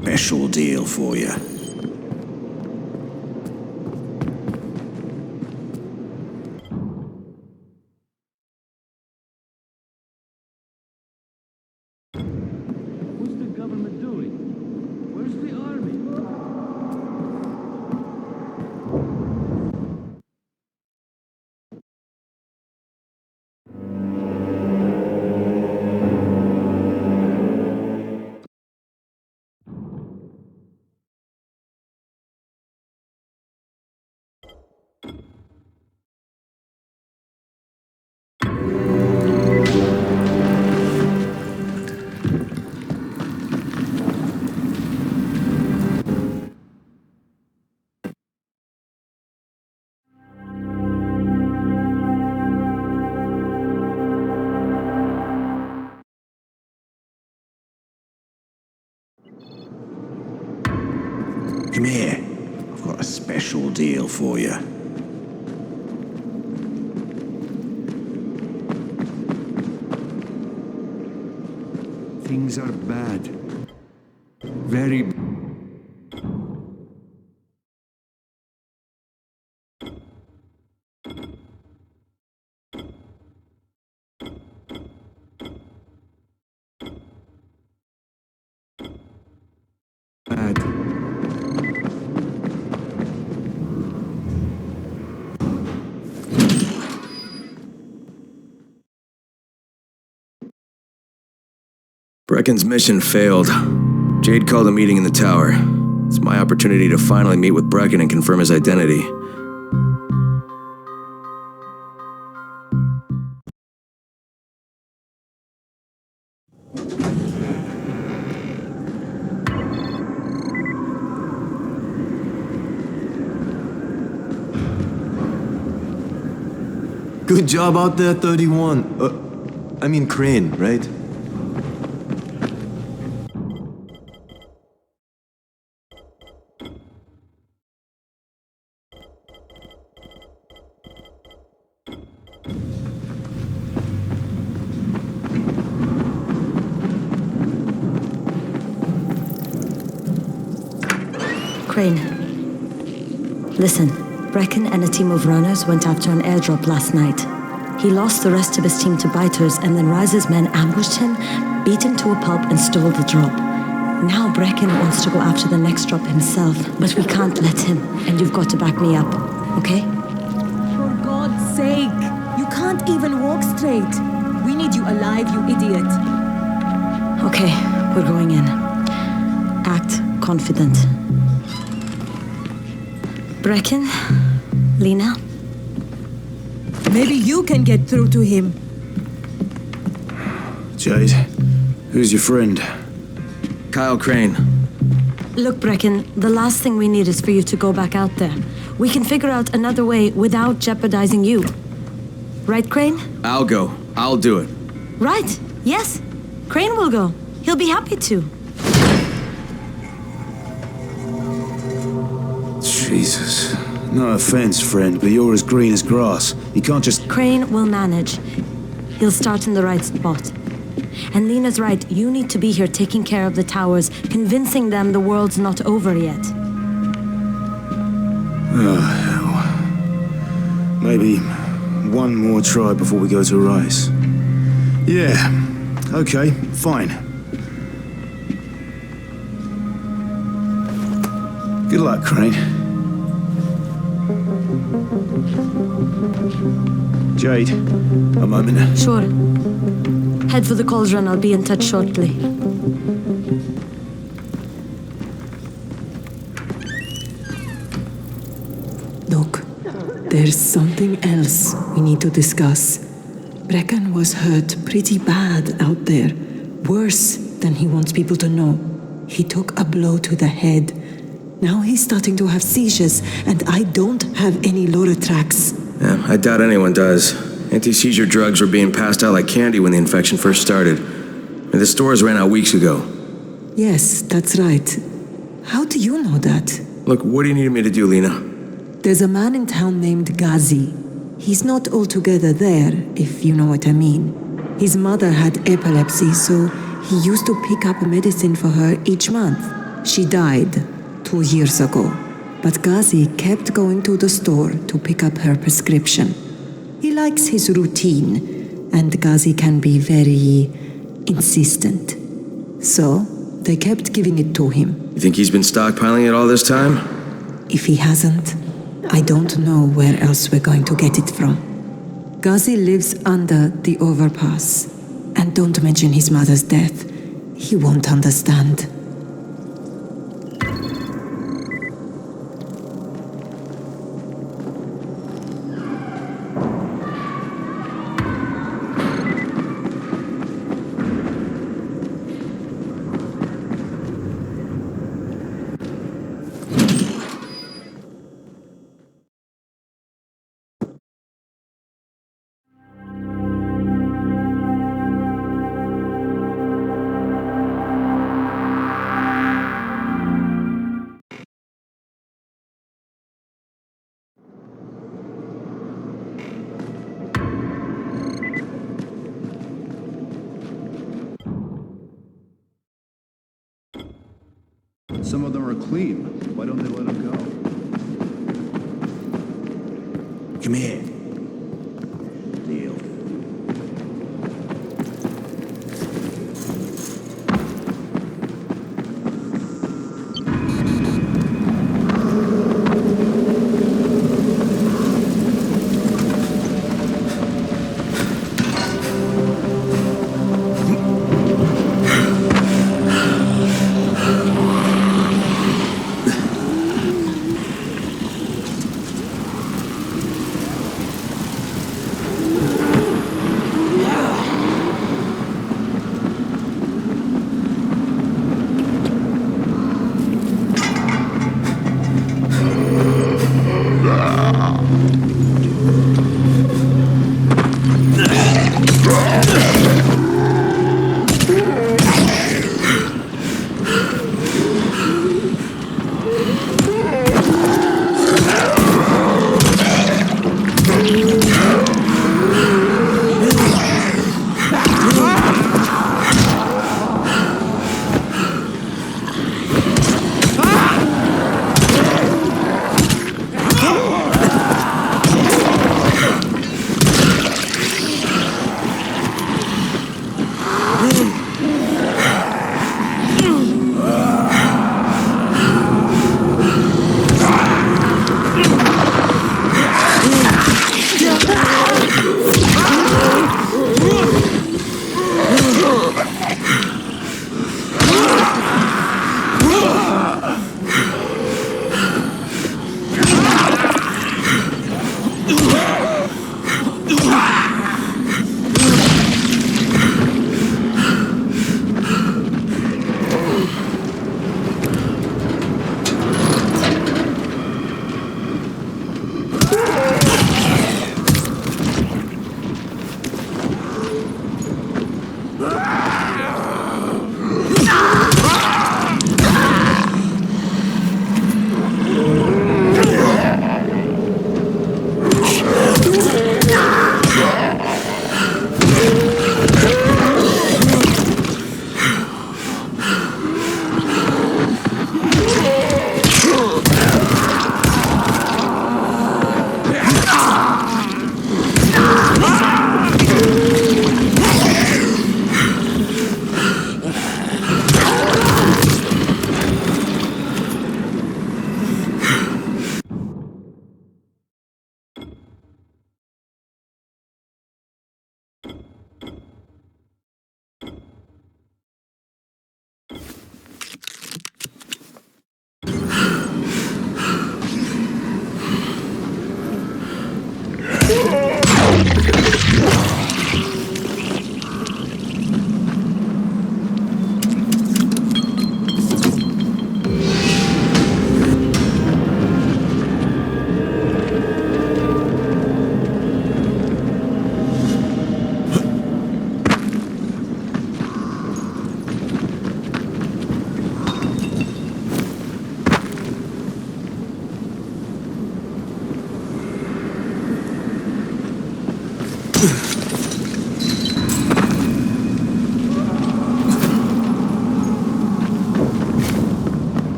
special deal for you. What's the government doing? Where's the army? Come here. I've got a special deal for you. Things are bad. Very bad. Brecken's mission failed. Jade called a meeting in the tower. It's my opportunity to finally meet with Brecken and confirm his identity. Good job out there, 31. I mean Crane, right? Crane. Listen, Brecken and a team of runners went after an airdrop last night. He lost the rest of his team to biters, and then Rise's men ambushed him, beat him to a pulp, and stole the drop. Now Brecken wants to go after the next drop himself, but we can't let him, and you've got to back me up, okay? For God's sake! You can't even walk straight! We need you alive, you idiot! Okay, we're going in. Act confident. Brecken? Lena? Maybe you can get through to him. Jade, who's your friend? Kyle Crane. Look, Brecken, the last thing we need is for you to go back out there. We can figure out another way without jeopardizing you. Right, Crane? I'll go. I'll do it. Right, yes. Crane will go. He'll be happy to. Jesus. No offense, friend, but you're as green as grass. You can't just... Crane will manage. He'll start in the right spot. And Lena's right, you need to be here taking care of the towers, convincing them the world's not over yet. Oh, hell. Maybe one more try before we go to Rice. Yeah, okay, fine. Good luck, Crane. Jade, a moment. Sure. Head for the cauldron. I'll be in touch shortly. Look, there's something else we need to discuss. Brecken was hurt pretty bad out there. Worse than he wants people to know. He took a blow to the head. Now he's starting to have seizures, and I don't have any Loratrax. Yeah, I doubt anyone does. Anti-seizure drugs were being passed out like candy when the infection first started. And the stores ran out weeks ago. Yes, that's right. How do you know that? Look, what do you need me to do, Lena? There's a man in town named Ghazi. He's not altogether there, if you know what I mean. His mother had epilepsy, so he used to pick up medicine for her each month. She died 2 years ago, but Ghazi kept going to the store to pick up her prescription. He likes his routine, and Ghazi can be very insistent. So, they kept giving it to him. You think he's been stockpiling it all this time? If he hasn't, I don't know where else we're going to get it from. Ghazi lives under the overpass. And don't mention his mother's death. He won't understand. Some of them are clean. Why don't they let them go? Come here. Deal.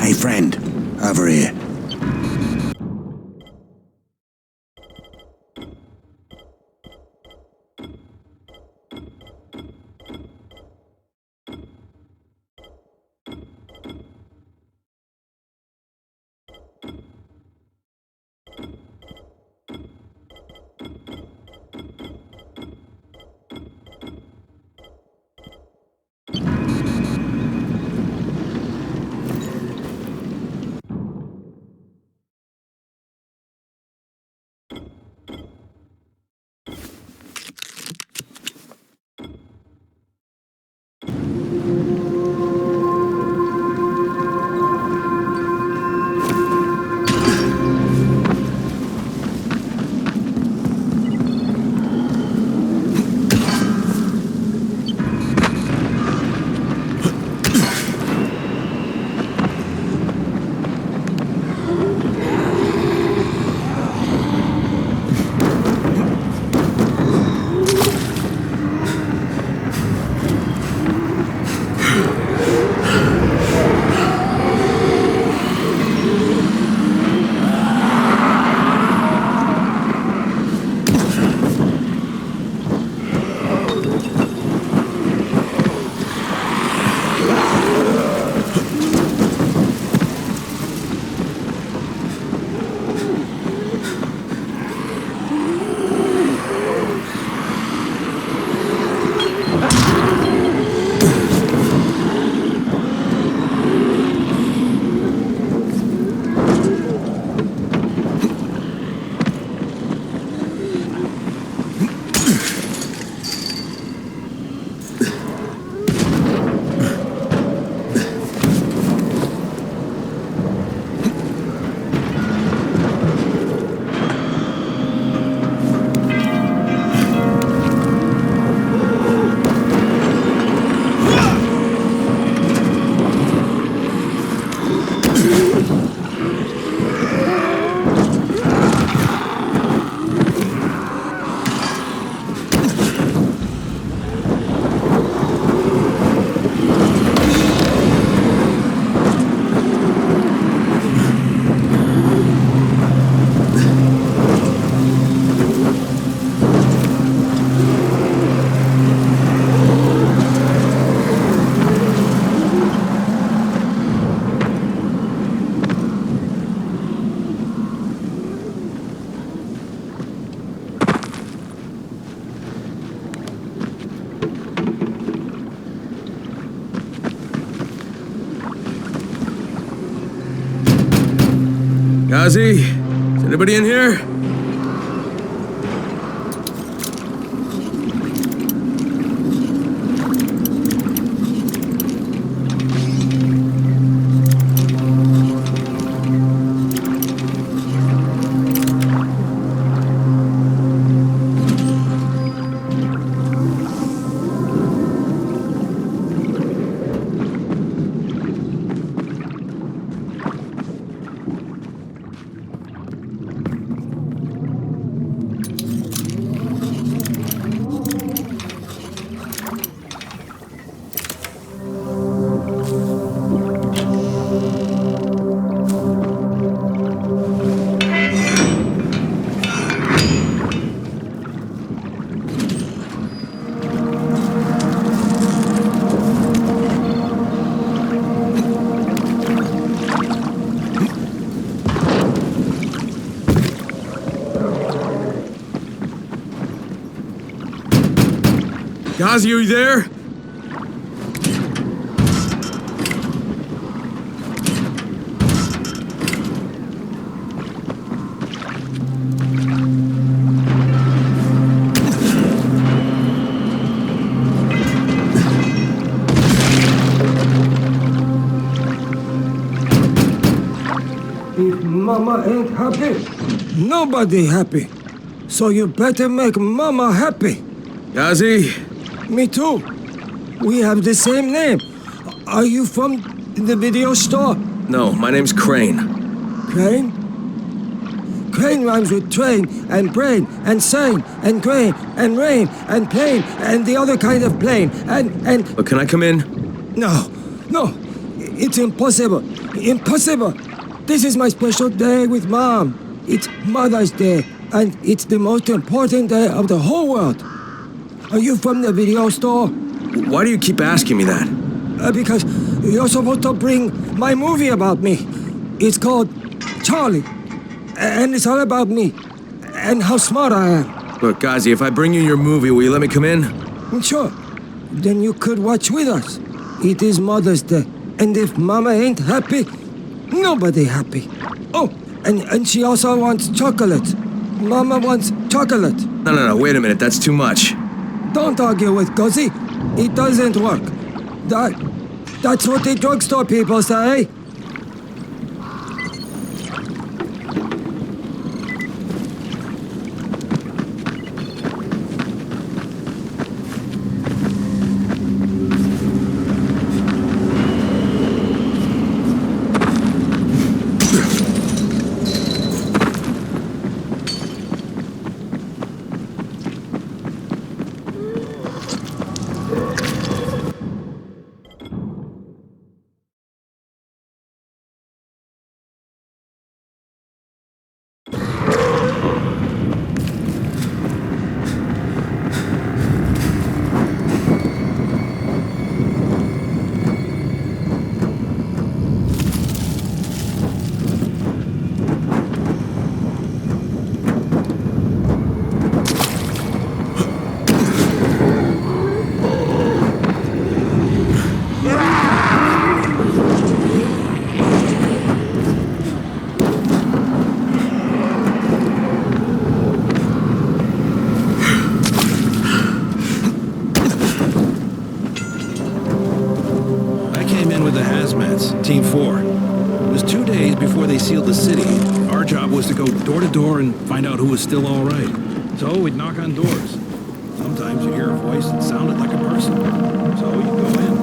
Hey, friend, over here. Ghazi? Is anybody in here? Ghazi, are you there? If Mama ain't happy, nobody happy. So you better make Mama happy. Ghazi? Me too. We have the same name. Are you from the video store? No, my name's Crane. Crane? Crane rhymes with train and brain and sane and grain and rain and plane and the other kind of plane and... But can I come in? No, it's impossible. Impossible! This is my special day with Mom. It's Mother's Day, and it's the most important day of the whole world. Are you from the video store? Why do you keep asking me that? Because you're supposed to bring my movie about me. It's called Charlie. And it's all about me. And how smart I am. Look, Ghazi, if I bring you your movie, will you let me come in? Sure. Then you could watch with us. It is Mother's Day. And if Mama ain't happy, nobody happy. Oh, and she also wants chocolate. Mama wants chocolate. No, wait a minute. That's too much. Don't argue with Ghazi. It doesn't work. That's what the drugstore people say. Team 4. It was 2 days before they sealed the city. Our job was to go door to door and find out who was still all right. So we'd knock on doors. Sometimes you'd hear a voice that sounded like a person. So you'd go in.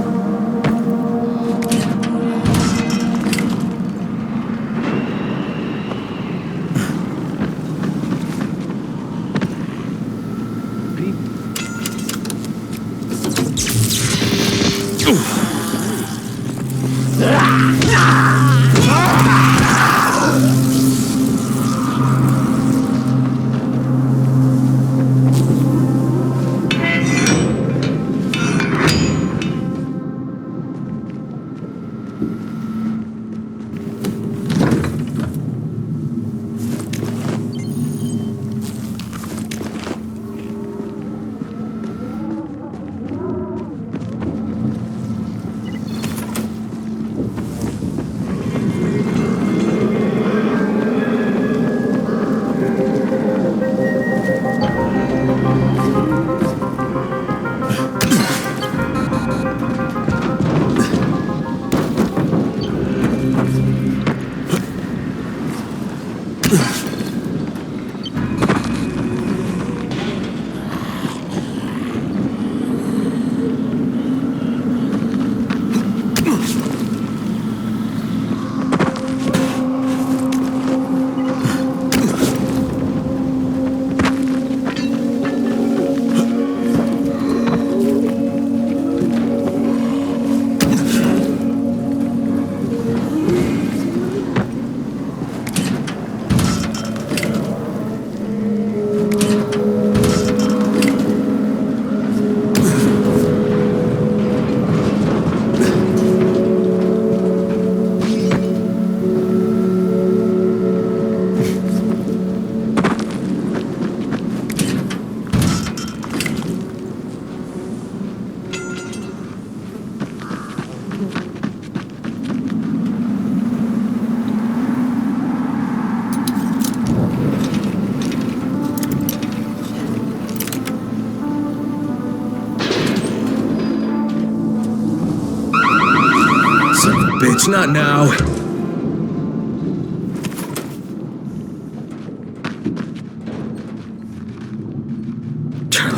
Bitch, not now.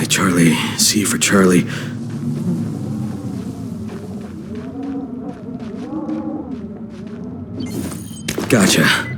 Charlie, C for Charlie. Gotcha.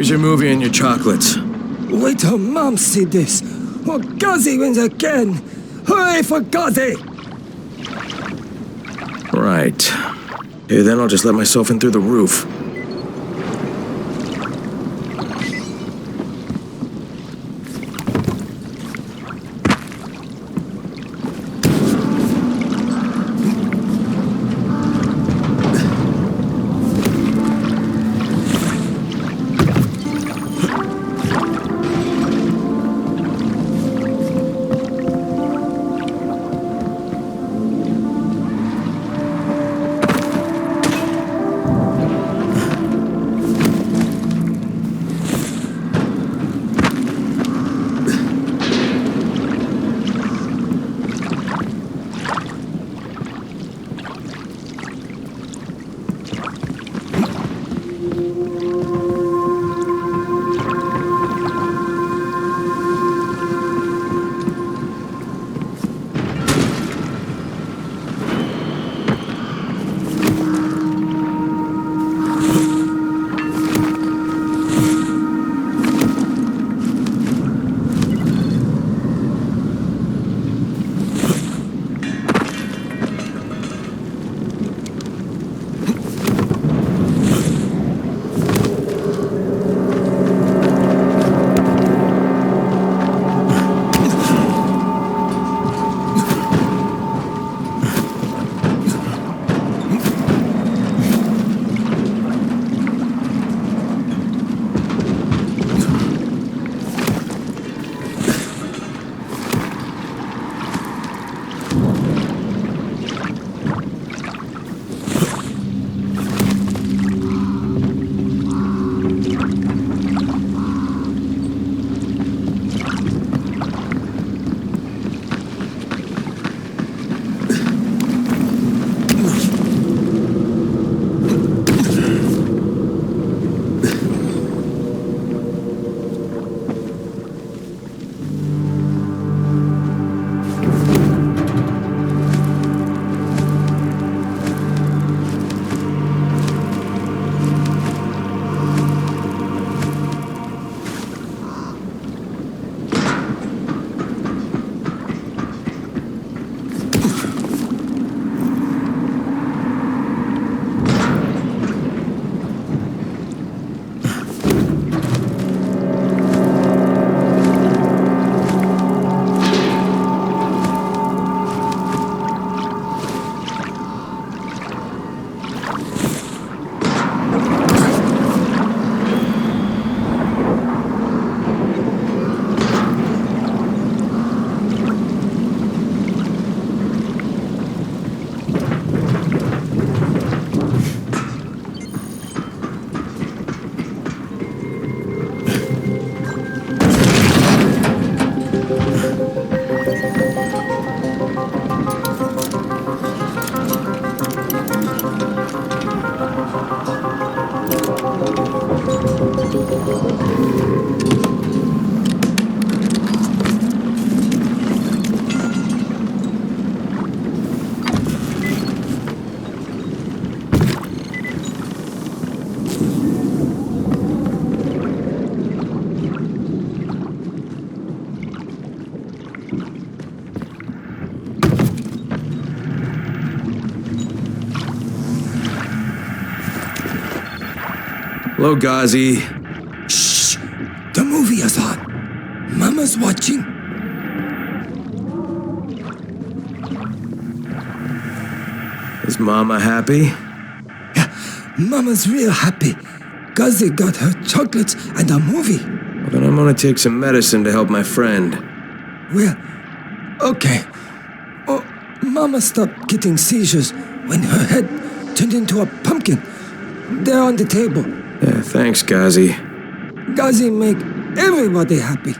Here's your movie and your chocolates. Wait till Mom see this. Oh, Ghazi wins again. Hooray for Ghazi! Right. Okay, then I'll just let myself in through the roof. Hello, Ghazi. Shh! The movie is on. Mama's watching. Is Mama happy? Yeah, Mama's real happy. Ghazi got her chocolates and a movie. Well, then I'm gonna take some medicine to help my friend. Well, okay. Oh, Mama stopped getting seizures when her head turned into a pumpkin. They're on the table. Yeah, thanks, Ghazi. Ghazi make everybody happy.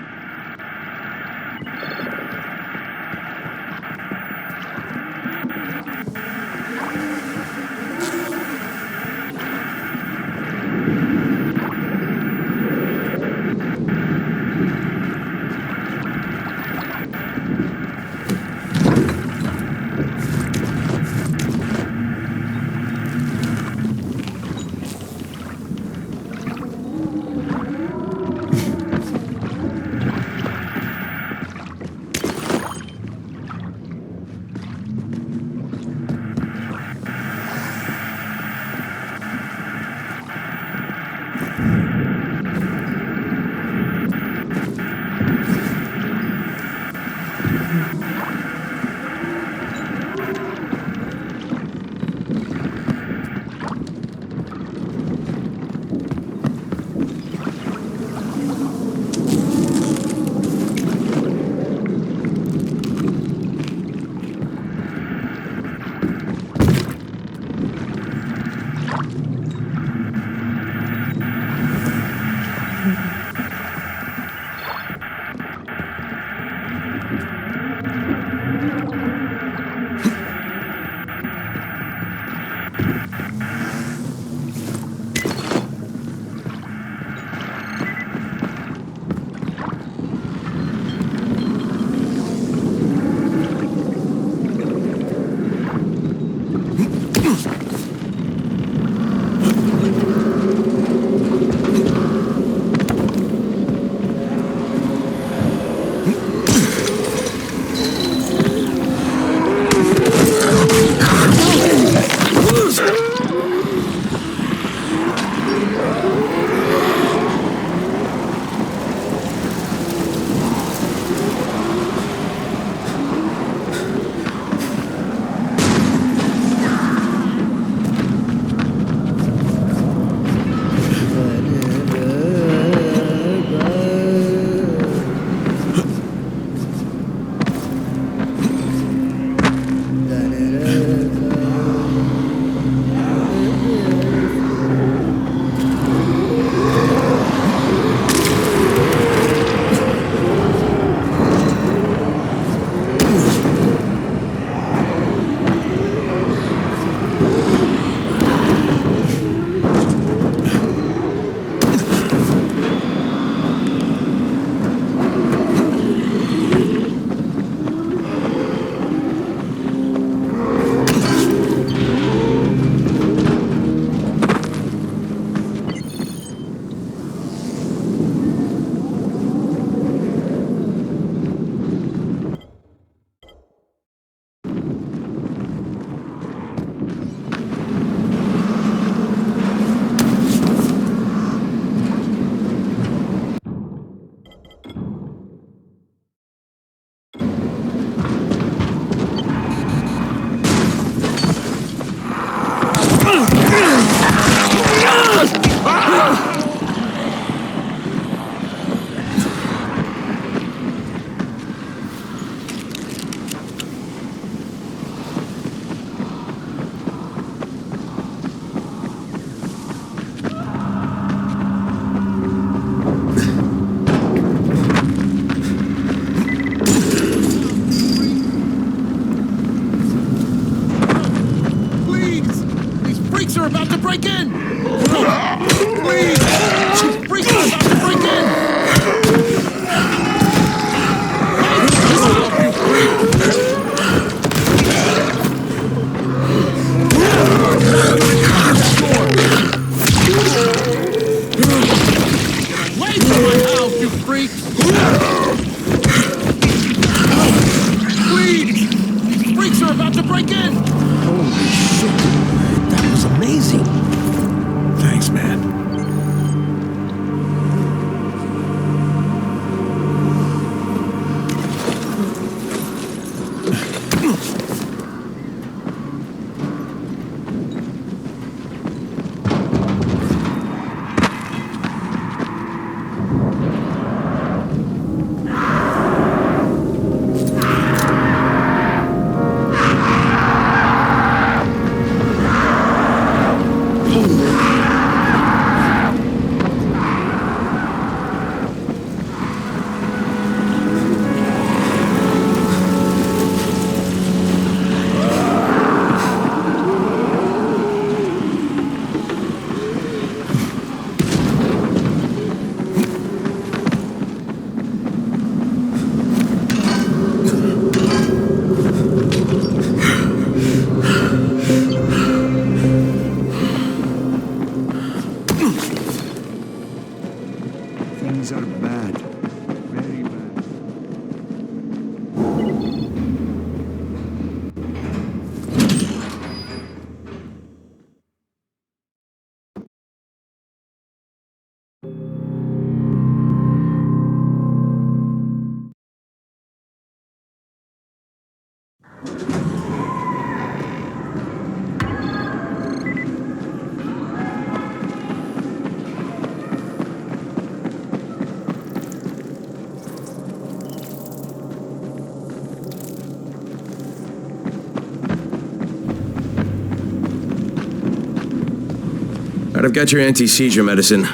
I've got your anti-seizure medicine.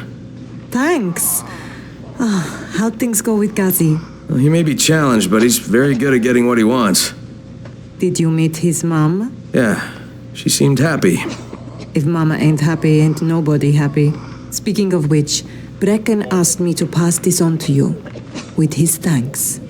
Thanks. Oh, how'd things go with Ghazi? Well, he may be challenged, but he's very good at getting what he wants. Did you meet his mom? Yeah, she seemed happy. If Mama ain't happy, ain't nobody happy. Speaking of which, Brecken asked me to pass this on to you, with his thanks.